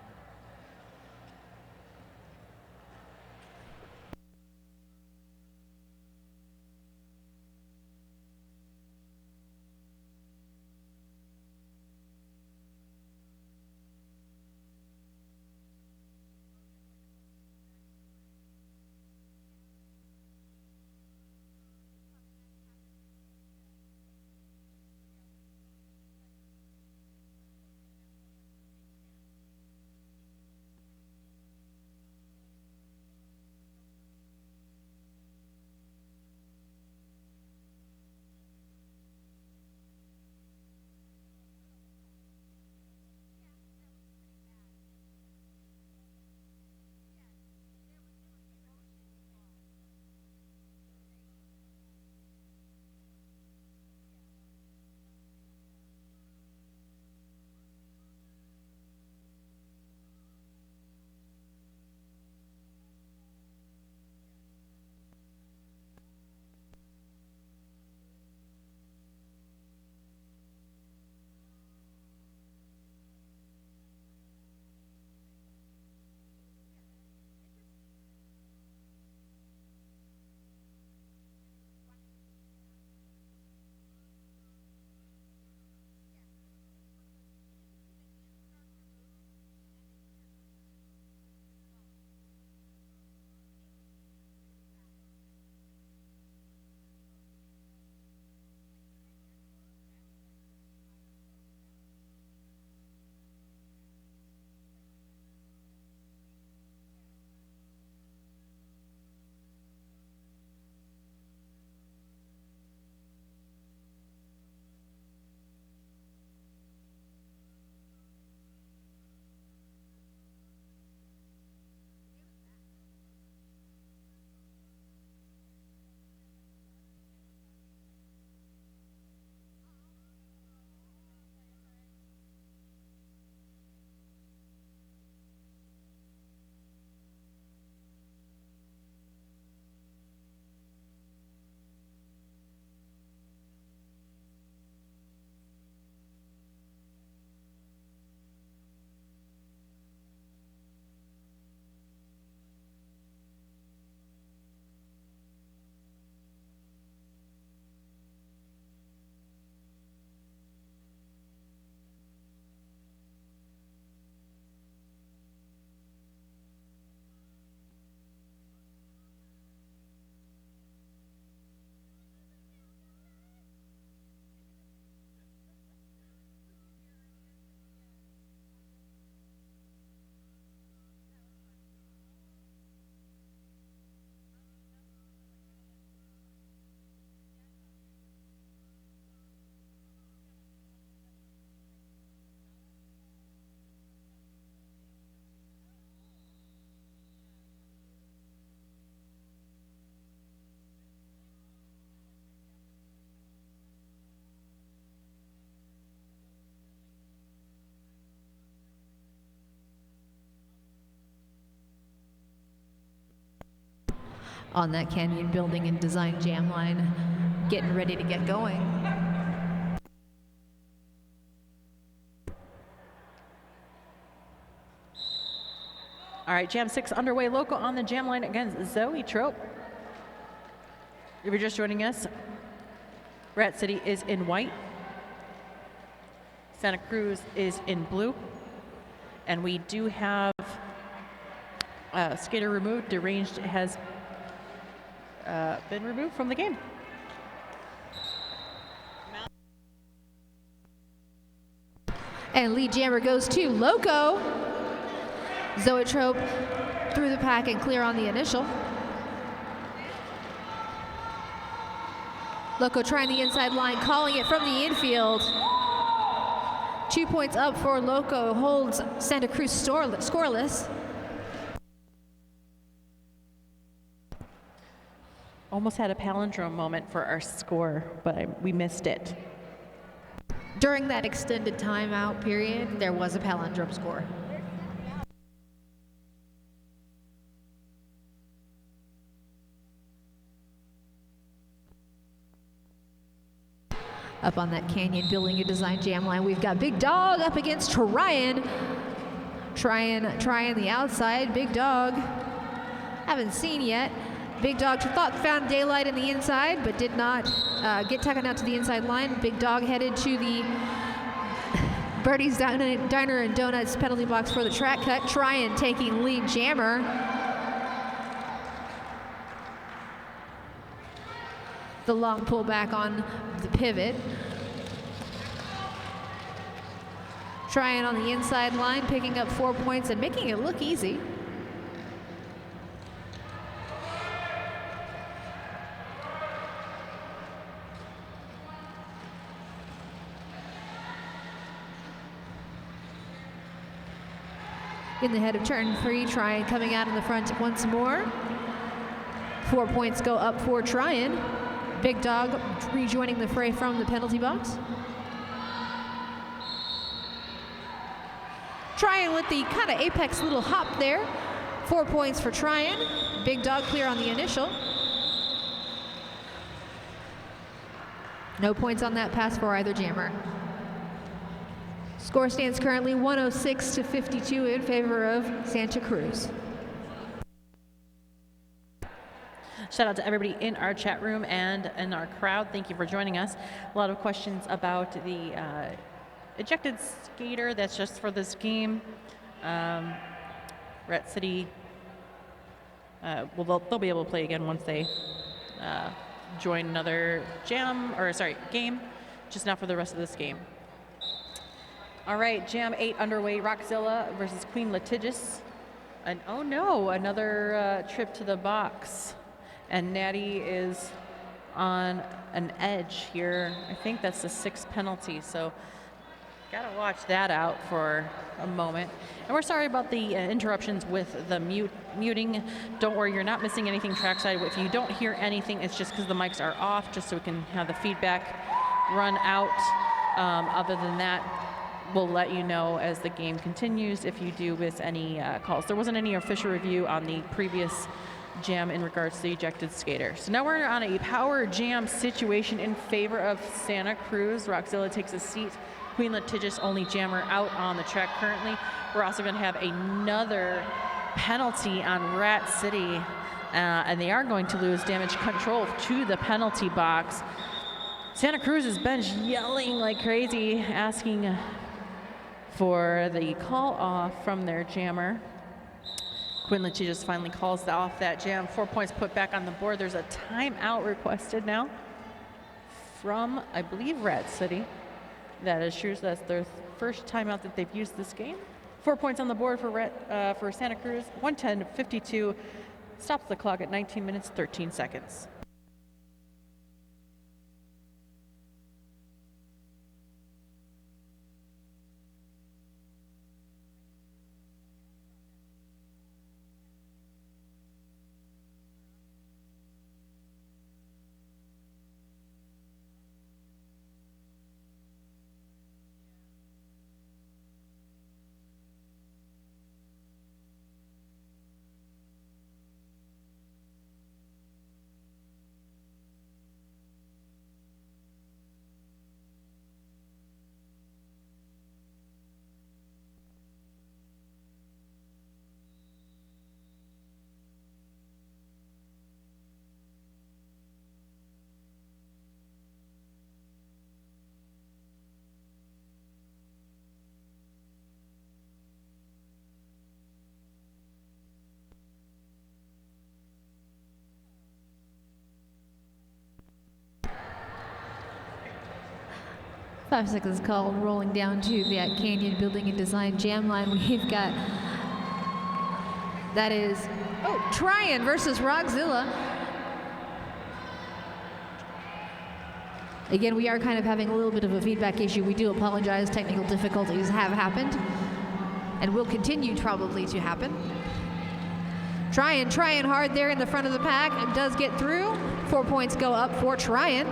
E: on that Canyon Building and Design Jam line, getting ready to get going.
B: All right, Jam 6 underway. Loco on the jam line against Zoe Trope. If you're just joining us, Rat City is in white. Santa Cruz is in blue. And we do have skater removed. Deranged has been removed from the game.
E: And lead jammer goes to Loco. Zoetrope through the pack and clear on the initial. Loco trying the inside line, calling it from the infield. 2 points up for Loco, holds Santa Cruz scoreless.
B: Almost had a palindrome moment for our score, but we missed it.
E: During that extended timeout period, there was a palindrome score. Up on that Canyon Building and Design Jam line, we've got Big Dog up against Tryon. Tryon the outside. Big Dog, haven't seen yet. Big Dog thought found daylight in the inside, but did not get taken out to the inside line. Big Dog headed to the Birdie's Diner and Donuts penalty box for the track cut. Tryon taking lead jammer. The long pull back on the pivot. Tryon on the inside line, picking up 4 points and making it look easy. In the head of turn 3, Tryon coming out in the front once more. 4 points go up for Tryon. Big Dog rejoining the fray from the penalty box. Tryon with the kind of apex little hop there. 4 points for Tryon. Big Dog clear on the initial. No points on that pass for either jammer. Score stands currently 106-52 in favor of Santa Cruz.
B: Shout out to everybody in our chat room and in our crowd. Thank you for joining us. A lot of questions about the ejected skater that's just for this game. Rat City, well, they'll be able to play again once they join another game, just not for the rest of this game. All right, Jam 8 underway, Rockzilla versus Queen Litigious. And oh no, another trip to the box. And Natty is on an edge here. I think that's the 6th penalty, so gotta watch that out for a moment. And we're sorry about the interruptions with the muting. Don't worry, you're not missing anything trackside. If you don't hear anything, it's just because the mics are off, just so we can have the feedback run out. Other than that, we'll let you know as the game continues if you do miss any calls. There wasn't any official review on the previous jam in regards to the ejected skater. So now we're on a power jam situation in favor of Santa Cruz. Rockzilla takes a seat. Queen Litigious, only jammer out on the track currently. We're also going to have another penalty on Rat City, and they are going to lose damage control to the penalty box. Santa Cruz's bench yelling like crazy, asking for the call off from their jammer. Queen Litigious finally calls off that jam. 4 points put back on the board. There's a timeout requested now from, I believe, Rat City. That assures that's their first timeout that they've used this game. 4 points on the board for Santa Cruz. 110-52 stops the clock at 19 minutes, 13 seconds.
E: 5 seconds called, rolling down to that Canyon Building and Design jam line. We've got, that is, Tryon versus Rockzilla. Again, we are kind of having a little bit of a feedback issue. We do apologize. Technical difficulties have happened and will continue probably to happen. Tryon trying hard there in the front of the pack and does get through. 4 points go up for Tryon.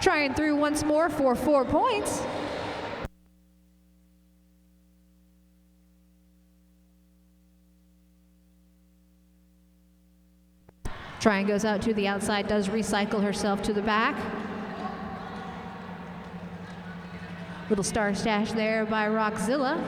E: Tryon through once more for 4 points. Tryon goes out to the outside, does recycle herself to the back. Little star stash there by Rockzilla.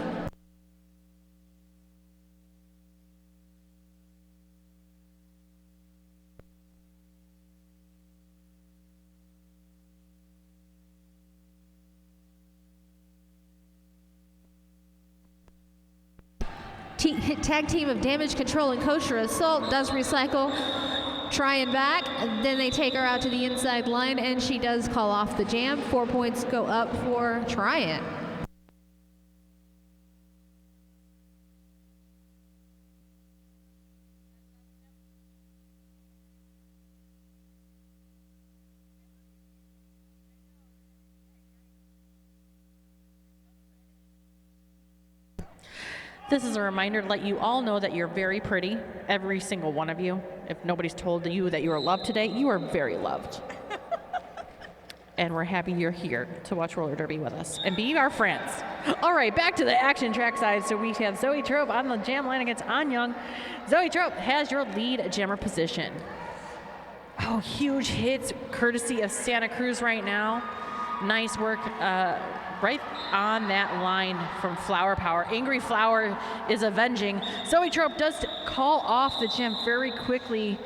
E: Tag team of Damage Control and Kosher Assault does recycle. Tryon back, and then they take her out to the inside line, and she does call off the jam. 4 points go up for Tryon.
B: This is a reminder to let you all know that you're very pretty, every single one of you. If nobody's told you that you are loved today, you are very loved. And we're happy you're here to watch roller derby with us and be our friends. All right, back to the action track side. So we have Zoe Trope on the jam line against An Young. Zoe Trope has your lead jammer position. Oh, huge hits courtesy of Santa Cruz right now. Nice work right on that line from Flower Power. Angry Flower is avenging. Zoe Trope does call off the jam very quickly.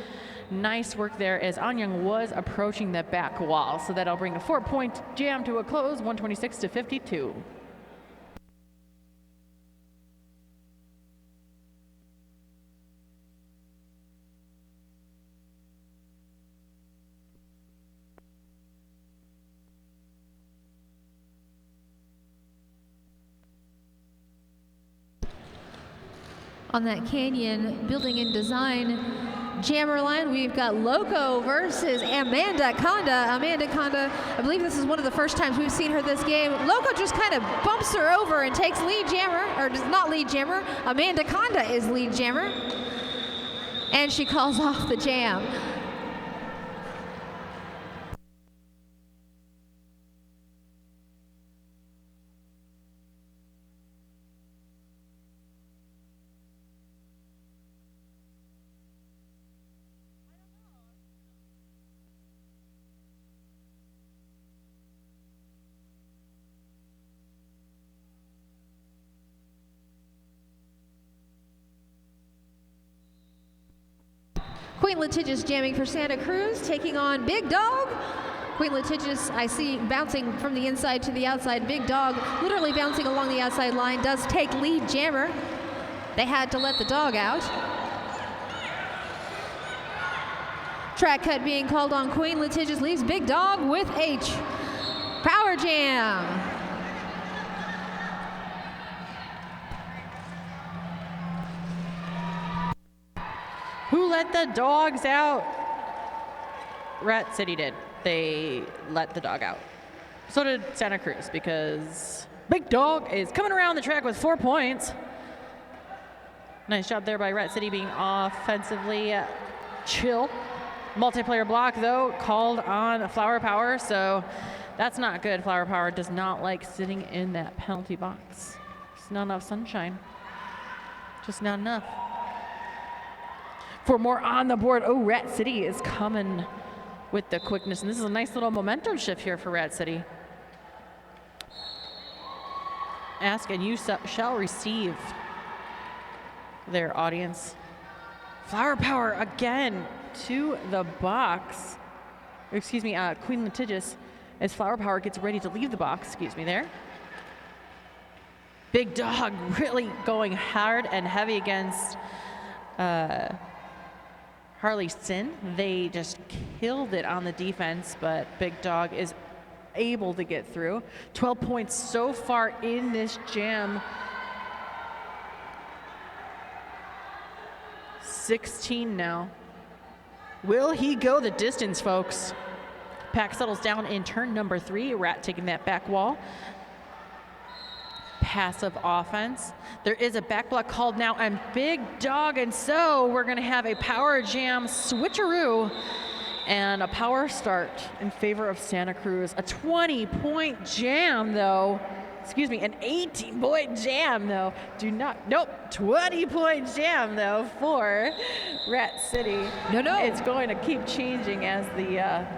B: Nice work there as An Young was approaching the back wall. So that'll bring a 4-point jam to a close, 126 to 52.
E: On that Canyon Building and Design jammer line, we've got Loco versus Amanda Conda. Amanda Conda, I believe this is one of the first times we've seen her this game. Loco just kind of bumps her over and takes lead jammer, or not lead jammer. Amanda Conda is lead jammer. And she calls off the jam. Queen Litigious jamming for Santa Cruz, taking on Big Dog. Queen Litigious, I see bouncing from the inside to the outside. Big Dog literally bouncing along the outside line, does take lead jammer. They had to let the dog out. Track cut being called on Queen Litigious, leaves Big Dog with H. Power jam.
B: Who let the dogs out? Rat City did. They let the dog out. So did Santa Cruz, because Big Dog is coming around the track with 4 points. Nice job there by Rat City being offensively chill. Multiplayer block, though, called on Flower Power, so that's not good. Flower Power does not like sitting in that penalty box. It's not enough sunshine. Just not enough. For more on the board, oh, Rat City is coming with the quickness. And this is a nice little momentum shift here for Rat City. Ask and you shall receive, their audience. Flower Power again to the box. Excuse me, Queen Litigious, as Flower Power gets ready to leave the box. Excuse me there. Big Dog really going hard and heavy against Harley Sin. They just killed it on the defense, but Big Dog is able to get through. 12 points so far in this jam. 16 now. Will he go the distance, folks? Pack settles down in turn number 3. Rat taking that back wall. Passive offense. There is a back block called now on Big Dog, and so we're going to have a power jam switcheroo and a power start in favor of Santa Cruz. A 20-point jam, though. Excuse me, an 18-point jam, though. 20-point jam, though, for Rat City.
E: No.
B: It's going to keep changing as the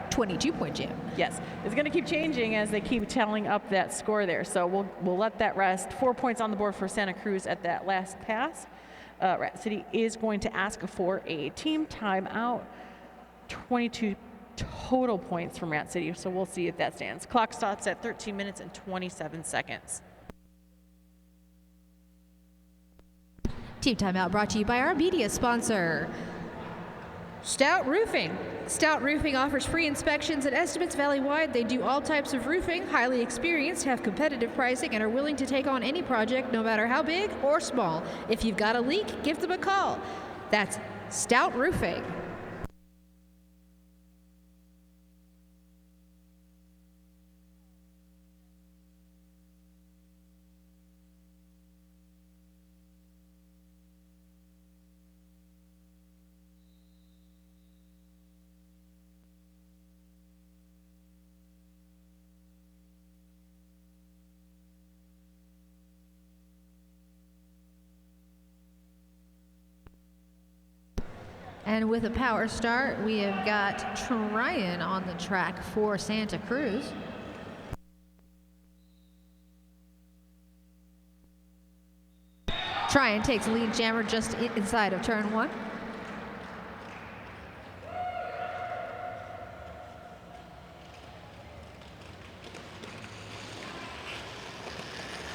E: 22-point jam.
B: Yes, it's going to keep changing as they keep tallying up that score there. So we'll let that rest. 4 points on the board for Santa Cruz at that last pass. Rat City is going to ask for a team timeout. 22 total points from Rat City, so we'll see if that stands. Clock stops at 13 minutes and 27 seconds.
E: Team timeout brought to you by our media sponsor, Stout Roofing. Stout Roofing offers free inspections and estimates valley-wide. They do all types of roofing, highly experienced, have competitive pricing, and are willing to take on any project, no matter how big or small. If you've got a leak, give them a call. That's Stout Roofing. And with a power start, we have got Tryon on the track for Santa Cruz. Tryon takes lead jammer just inside of turn 1.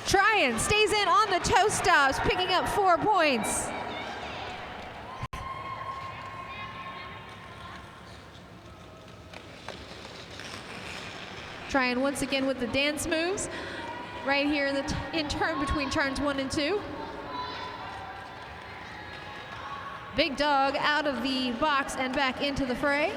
E: Tryon stays in on the toe stops, picking up 4 points. Tryon once again with the dance moves right here in turn between turns 1 and 2. Big Dog out of the box and back into the fray.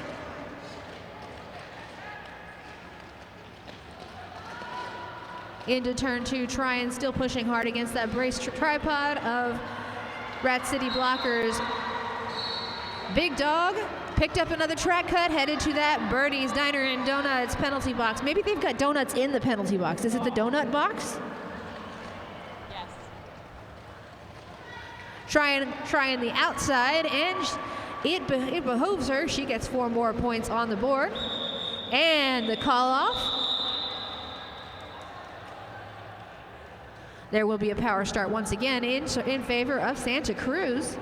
E: Into turn 2, Tryon still pushing hard against that brace tripod of Rat City blockers. Big Dog picked up another track cut, headed to that Birdie's Diner and Donuts penalty box. Maybe they've got donuts in the penalty box. Is it the donut box?
B: Yes.
E: Trying the outside, and it behooves her. She gets 4 more points on the board. And the call off. There will be a power start once again in favor of Santa Cruz.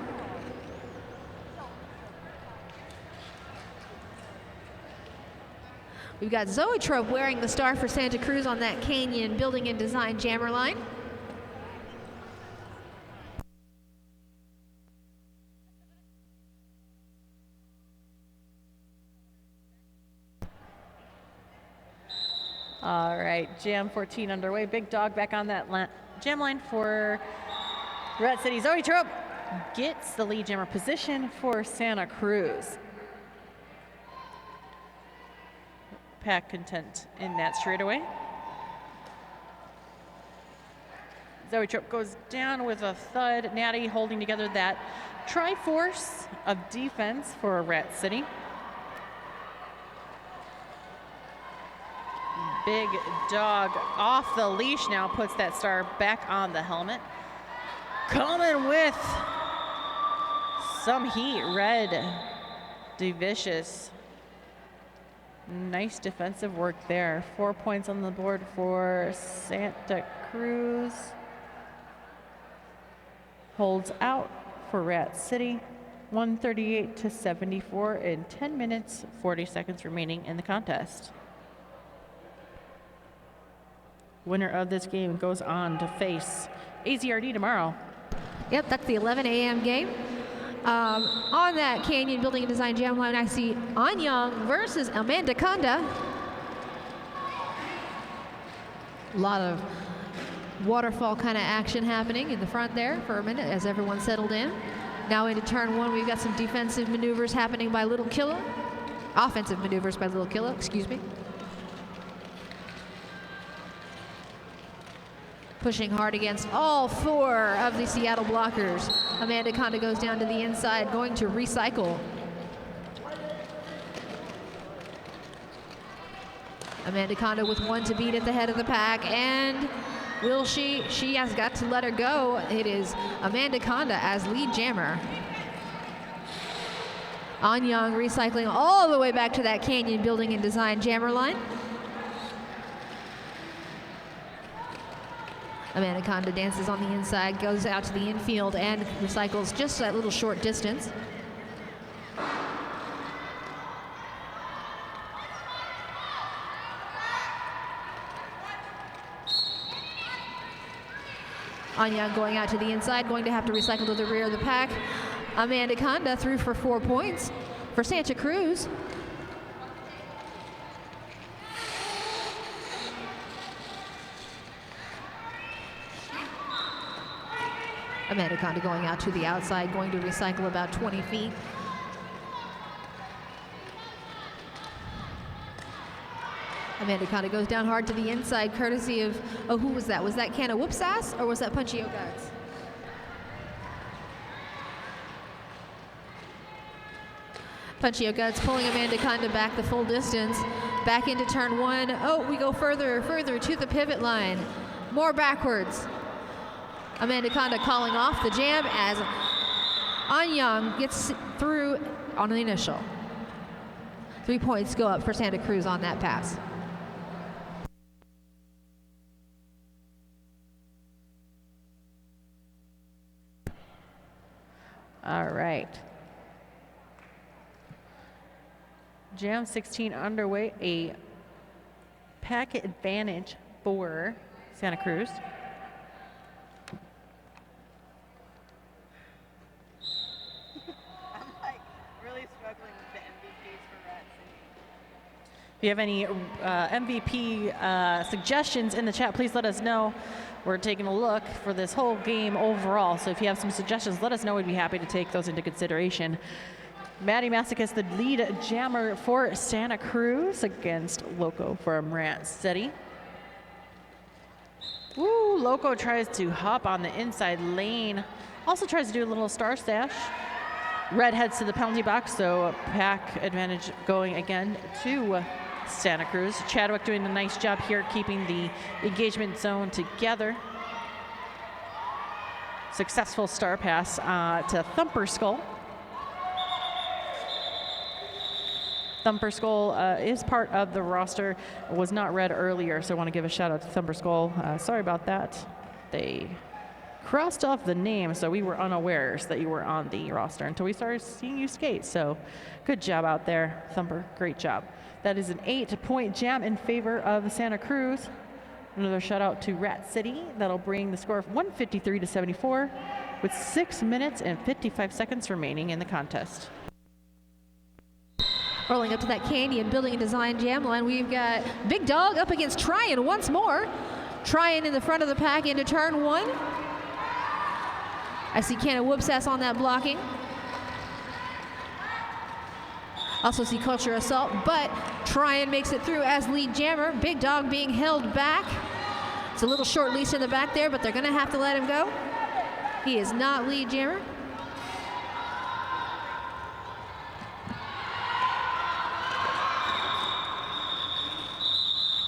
E: We've got Zoetrope wearing the star for Santa Cruz on that Canyon Building and Design jammer line.
B: All right, jam 14 underway. Big Dog back on that jam line for Rat City. Zoetrope gets the lead jammer position for Santa Cruz. Pack content in that straightaway. Zoetrope goes down with a thud. Natty holding together that triforce of defense for Rat City. Big Dog off the leash now, puts that star back on the helmet. Coming with some heat, Red Devicious. Nice defensive work there. 4 points on the board for Santa Cruz. Holds out for Rat City. 138-74 in 10 minutes, 40 seconds remaining in the contest. Winner of this game goes on to face AZRD tomorrow.
E: Yep, that's the 11 a.m. game. On that Canyon Building and Design Jam line, I see Anyang versus Amanda Conda. A lot of waterfall kind of action happening in the front there for a minute as everyone settled in. Now into turn one, we've got some defensive maneuvers happening by Little Killa. Offensive maneuvers by Little Killa, excuse me. Pushing hard against all 4 of the Seattle blockers. Amanda Conda goes down to the inside, going to recycle. Amanda Conda with 1 to beat at the head of the pack, and will she? She has got to let her go. It is Amanda Conda as lead jammer. Anyang recycling all the way back to that Canyon Building and Design jammer line. Amanda Conda dances on the inside, goes out to the infield, and recycles just that little short distance. Anyang going out to the inside, going to have to recycle to the rear of the pack. Amanda Conda through for 4 points for Santa Cruz. Amanda Conda going out to the outside, going to recycle about 20 feet. Amanda Conda goes down hard to the inside, courtesy of, oh, who was that? Was that Canna Whoop's ass, or was that Punchy O'Guts? Punchy O'Guts pulling Amanda Conda back the full distance, back into turn one. Oh, we go further to the pivot line. More backwards. Amanda Conda calling off the jam as Anyang gets through on the initial. 3 points go up for Santa Cruz on that pass.
B: All right. Jam 16 underway, a packet advantage for Santa Cruz.
F: I'm like really struggling with the MVPs for Rat City.
B: If you have any MVP suggestions in the chat, please let us know. We're taking a look for this whole game overall, so if you have some suggestions, let us know. We'd be happy to take those into consideration. Maddie Massicus, the lead jammer for Santa Cruz against Loco from Rat City. Woo, Loco tries to hop on the inside lane. Also tries to do a little star stash. Red heads to the penalty box, so pack advantage going again to Santa Cruz. Chadwick doing a nice job here keeping the engagement zone together. Successful star pass to Thumper Skull. Thumper Skull is part of the roster, was not read earlier, so I want to give a shout out to Thumper Skull. Sorry about that. They crossed off the name, so we were unawares that you were on the roster until we started seeing you skate. So good job out there, Thumper, great job. That is an 8-point jam in favor of Santa Cruz. Another shout out to Rat City. That'll bring the score of 153 to 74 with 6 minutes and 55 seconds remaining in the contest.
E: Rolling up to that Canyon Building and Design jam line, we've got Big Dog up against Tryon once more. Tryon in the front of the pack into turn one. I see Canna Whoop's ass on that blocking. Also see Culture Assault, but Tryon makes it through as lead jammer. Big Dog being held back. It's a little short leash in the back there, but they're gonna have to let him go. He is not lead jammer.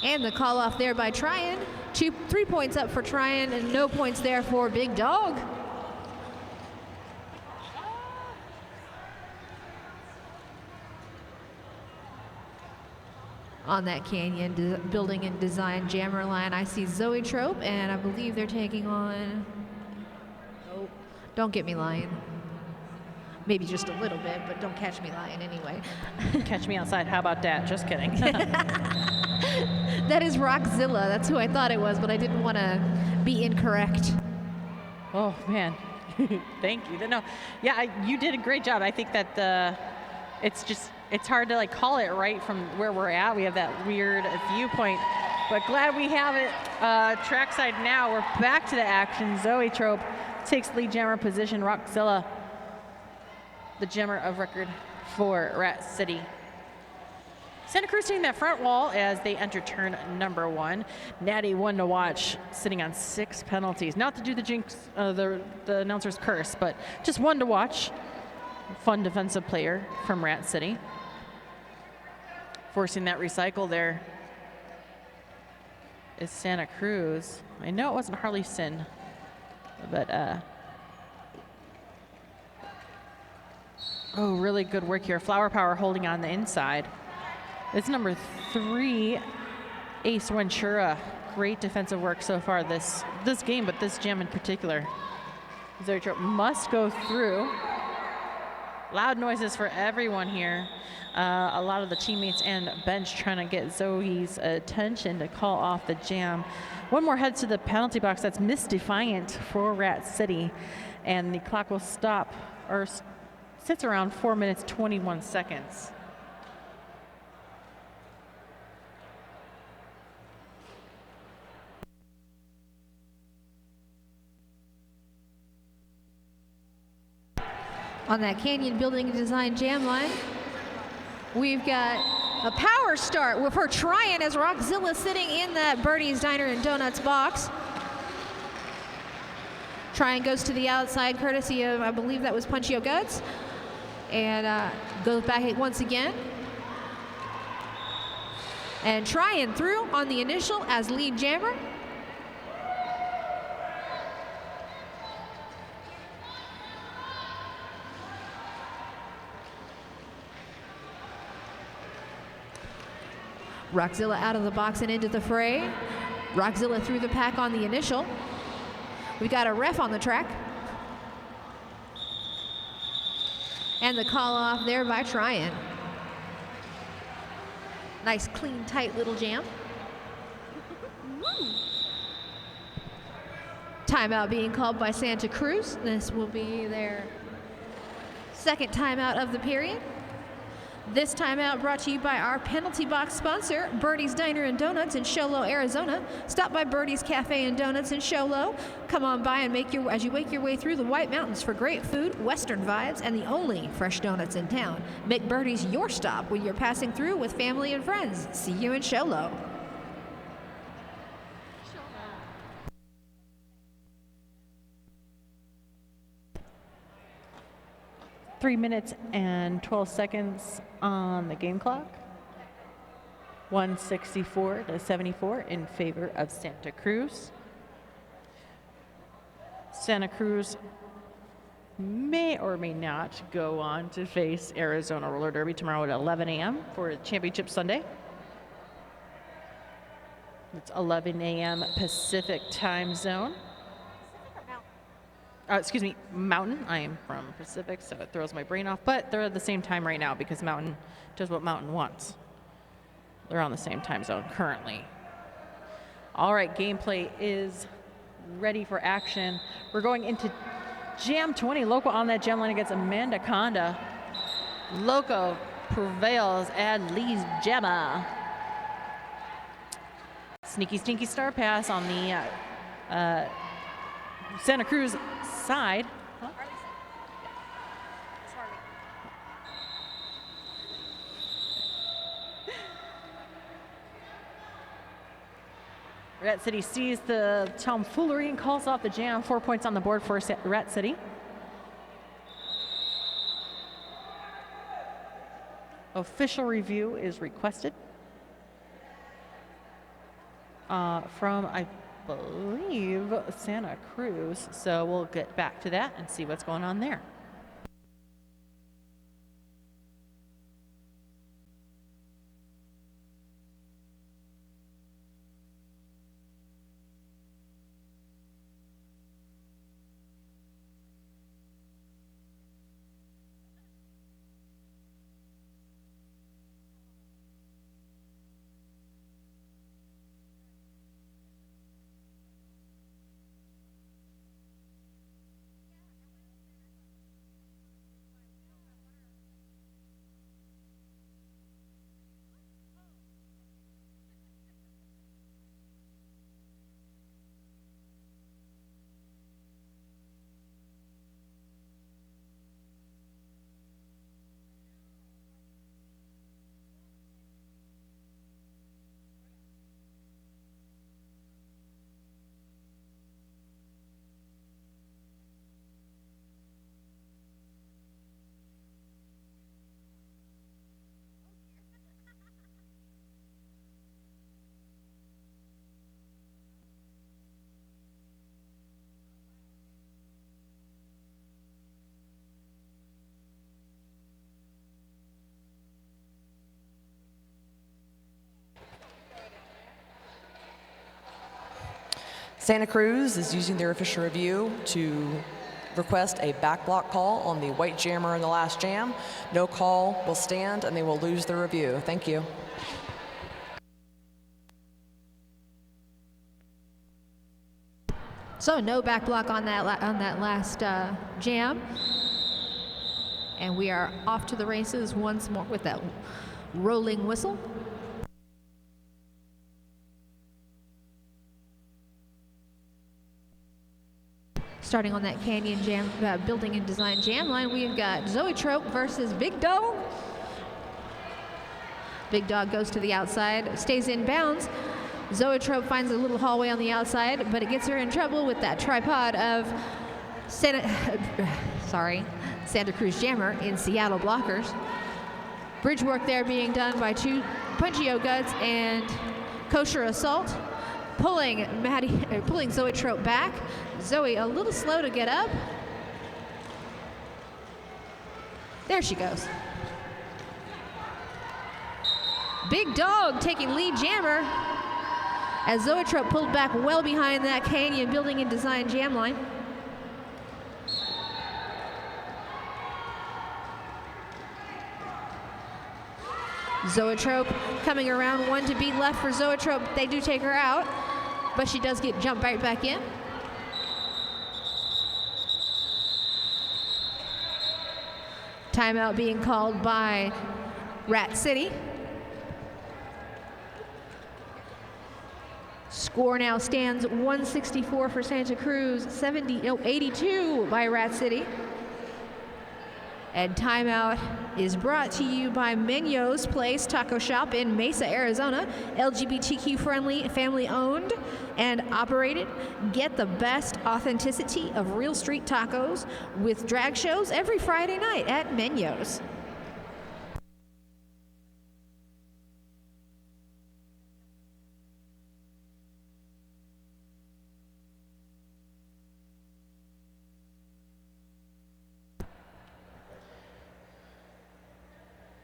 E: And the call off there by Tryon. 3 points up for Tryon and no points there for Big Dog. On that Canyon Building and Design jammer line, I see Zoe Trope, and I believe they're taking on, oh, don't get me lying. Maybe just a little bit, but don't catch me lying anyway.
B: Catch me outside, how about that? Just kidding.
E: That is Rockzilla, that's who I thought it was, but I didn't want to be incorrect.
B: Oh man, Thank you. No, yeah, you did a great job. I think that it's hard to like call it right from where we're at. We have that weird viewpoint, but glad we have it trackside now. We're back to the action. Zoe Trope takes lead jammer position. Rockzilla, the jammer of record for Rat City. Santa Cruz taking that front wall as they enter turn number 1. Natty, one to watch, sitting on 6 penalties. Not to do the jinx, the announcer's curse, but just one to watch. Fun defensive player from Rat City. Forcing that recycle there is Santa Cruz. I know it wasn't Harley-Sin, but oh, really good work here. Flower Power holding on the inside. It's number 3, Ace Ventura. Great defensive work so far this game, but this jam in particular. Zoe Trope must go through. Loud noises for everyone here. A lot of the teammates and bench trying to get Zoe's attention to call off the jam. One more heads to the penalty box. That's Miss Defiant for Rat City. And the clock will stop, or sits around 4 minutes, 21 seconds.
E: On that Canyon Building and Design jam line, we've got a power start with her trying as Rockzilla sitting in that Birdie's Diner and Donuts box. Tryon goes to the outside courtesy of, I believe that was Punchio Guts, and goes back once again. And Tryon through on the initial as lead jammer. Rockzilla out of the box and into the fray. Rockzilla through the pack on the initial. We got a ref on the track. And the call off there by Tryon. Nice, clean, tight little jam. Timeout being called by Santa Cruz. This will be their second timeout of the period. This timeout brought to you by our penalty box sponsor, Birdie's Diner and Donuts in Show Low, Arizona. Stop by Birdie's Cafe and Donuts in Show Low. Come on by and as you make your way through the White Mountains for great food, Western vibes, and the only fresh donuts in town. Make Birdie's your stop when you're passing through with family and friends. See you in Show Low.
B: 3 minutes and 12 seconds on the game clock. 164 to 74 in favor of Santa Cruz. Santa Cruz may or may not go on to face Arizona Roller Derby tomorrow at 11 a.m. for Championship Sunday. It's 11 a.m. Pacific time zone. Excuse me, Mountain. I am from Pacific, so it throws my brain off. But they're at the same time right now because Mountain does what Mountain wants. They're on the same time zone currently. All right, gameplay is ready for action. We're going into Jam 20. Loco on that jam line against Amanda Conda. Loco prevails and leads Gemma. Sneaky, stinky star pass on the Santa Cruz side. Huh? Rat City sees the tomfoolery and calls off the jam. 4 points on the board for Rat City. Official review is requested from, I believe, Santa Cruz. So we'll get back to that and see what's going on there.
G: Santa Cruz is using their official review to request a back block call on the white jammer in the last jam. No call will stand, and they will lose their review. Thank you.
E: So no back block on that last jam. And we are off to the races once more with that rolling whistle. Starting on that Canyon Jam, Building and Design Jam line, we've got Zoetrope versus Big Dog. Big Dog goes to the outside, stays in bounds. Zoetrope finds a little hallway on the outside, but it gets her in trouble with that tripod of Santa Cruz Jammer in Seattle blockers. Bridge work there being done by two Punchio Guts and Kosher Assault, pulling Zoetrope back. Zoe a little slow to get up. There she goes. Big Dog taking lead jammer as Zoetrope pulled back well behind that Canyon Building and Design jam line. Zoetrope coming around, one to beat left for Zoetrope. They do take her out, but she does get jumped right back in. Timeout being called by Rat City. Score now stands 164 for Santa Cruz, 82 by Rat City. And timeout is brought to you by Meño's Place Taco Shop in Mesa, Arizona. LGBTQ friendly, family owned and operated. Get the best authenticity of real street tacos with drag shows every Friday night at Meño's.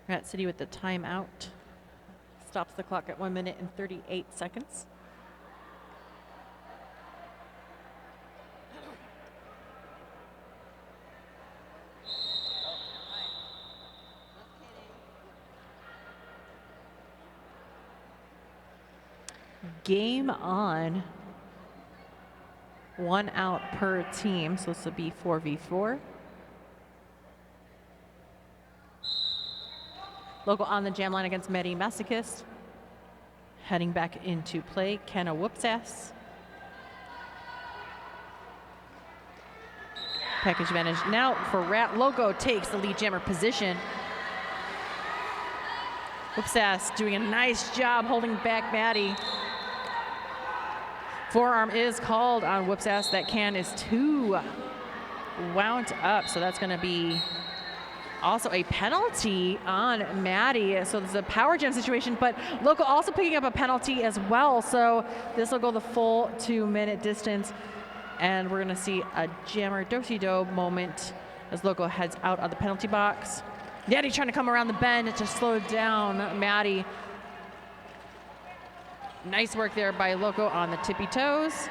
B: Rat City with the timeout. Stops the clock at 1 minute and 38 seconds. Game on. 1 out per team, so this will be 4v4. Local on the jam line against Medi Masochist. Heading back into play, Kenna Whoopsass. Package advantage now for Rat. Loco takes the lead jammer position. Whoopsass doing a nice job holding back Maddie. Forearm is called on Whoopsass. That can is too wound up, so that's going to be also a penalty on Maddie. So there's a power jam situation, but Loco also picking up a penalty as well. So this will go the full 2 minute distance. And we're gonna see a jammer do-si-do moment as Loco heads out of the penalty box. Maddie trying to come around the bend to slow down Maddie. Nice work there by Loco on the tippy toes.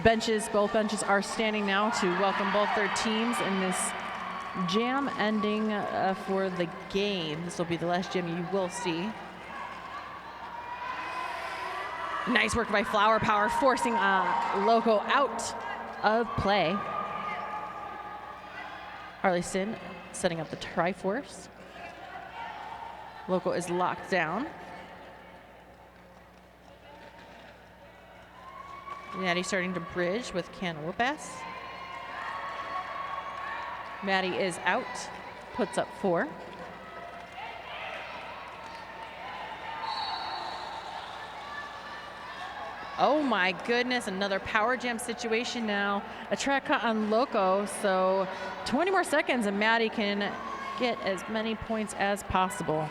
B: Benches, both benches are standing now to welcome both their teams in this jam ending for the game. This will be the last jam you will see. Nice work by Flower Power, forcing Loco out of play. Harley Sin setting up the Triforce. Loco is locked down. Maddie starting to bridge with Can Whoop-Ass. Maddie is out, puts up 4. Oh my goodness, another power jam situation now. A track cut on Loco, so 20 more seconds and Maddie can get as many points as possible.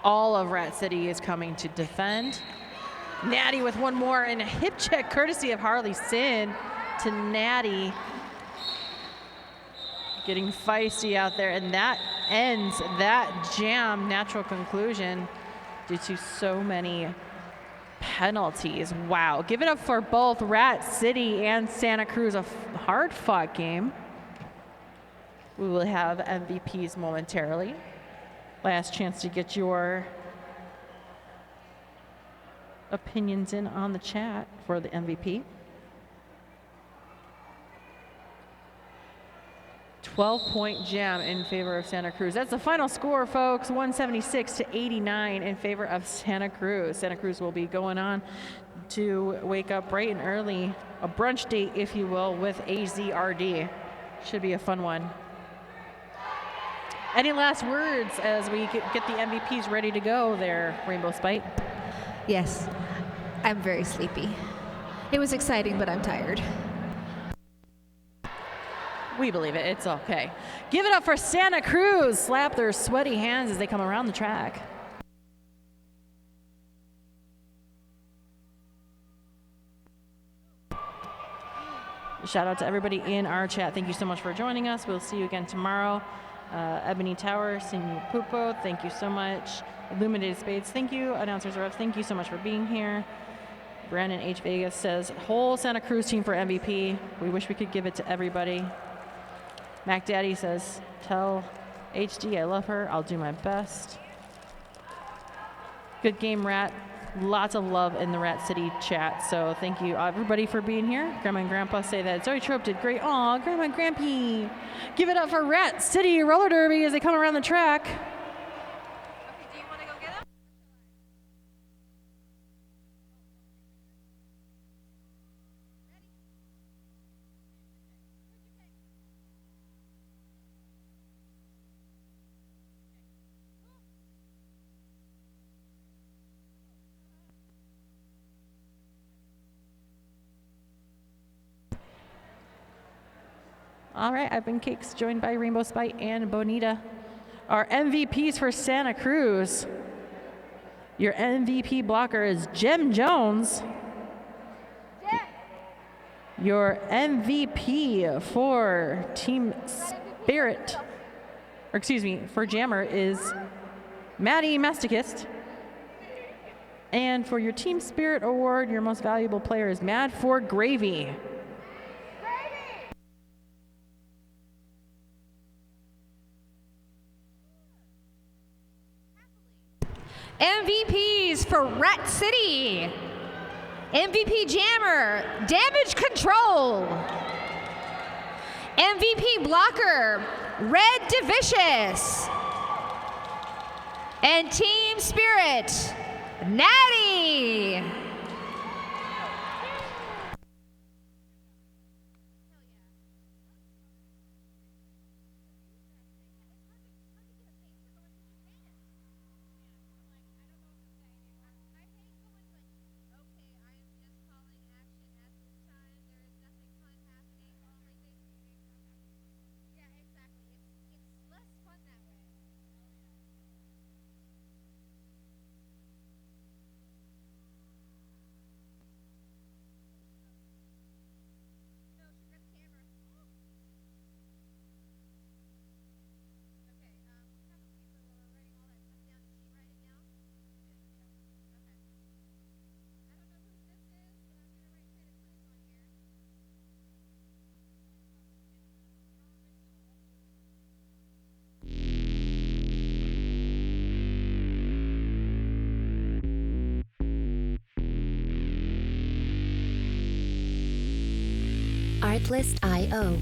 B: All of Rat City is coming to defend. Natty with one more and a hip check courtesy of Harley Sin to Natty. Getting feisty out there, and that ends that jam. Natural conclusion due to so many penalties. Wow. Give it up for both Rat City and Santa Cruz. A hard-fought game. We will have MVPs momentarily. Last chance to get your opinions in on the chat for the MVP. 12-point jam in favor of Santa Cruz. That's the final score, folks. 176-89 in favor of Santa Cruz. Santa Cruz will be going on to wake up bright and early, a brunch date, if you will, with AZRD. Should be a fun one. Any last words as we get the MVPs ready to go there, Rainbow Spite?
E: Yes, I'm very sleepy. It was exciting, but I'm tired.
B: We believe it. It's okay. Give it up for Santa Cruz. Slap their sweaty hands as they come around the track. Shout out to everybody in our chat. Thank you so much for joining us. We'll see you again tomorrow. Ebony Tower, Senor Pupo, thank you so much. Illuminated Spades, thank you. Announcers Rev, thank you so much for being here. Brandon H. Vegas says, whole Santa Cruz team for MVP. We wish we could give it to everybody. Mac Daddy says, tell HD I love her. I'll do my best. Good game, Rat. Lots of love in the Rat City chat. So thank you, everybody, for being here. Grandma and Grandpa say that Zoe Trope did great. Aw, Grandma and Grampy. Give it up for Rat City Roller Derby as they come around the track. All right, I've been Cakes, joined by Rainbow Spite and Bonita. Our MVPs for Santa Cruz. Your MVP blocker is Jim Jones. Your MVP for Team Spirit, or excuse me, for Jammer is Maddie Masticist. And for your Team Spirit award, your most valuable player is Mad for Gravy.
E: MVPs for Rat City. MVP Jammer, Damage Control. MVP Blocker, Red Divicious. And Team Spirit, Natty.
H: Artlist.io.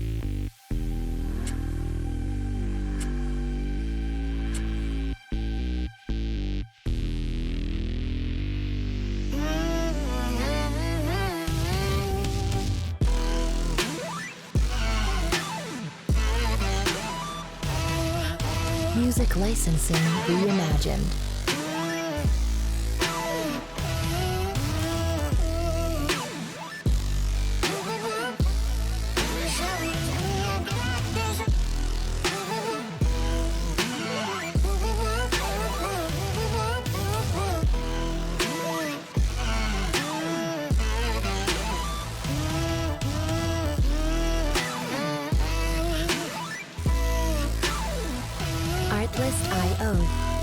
H: Music licensing reimagined. Artlist.io.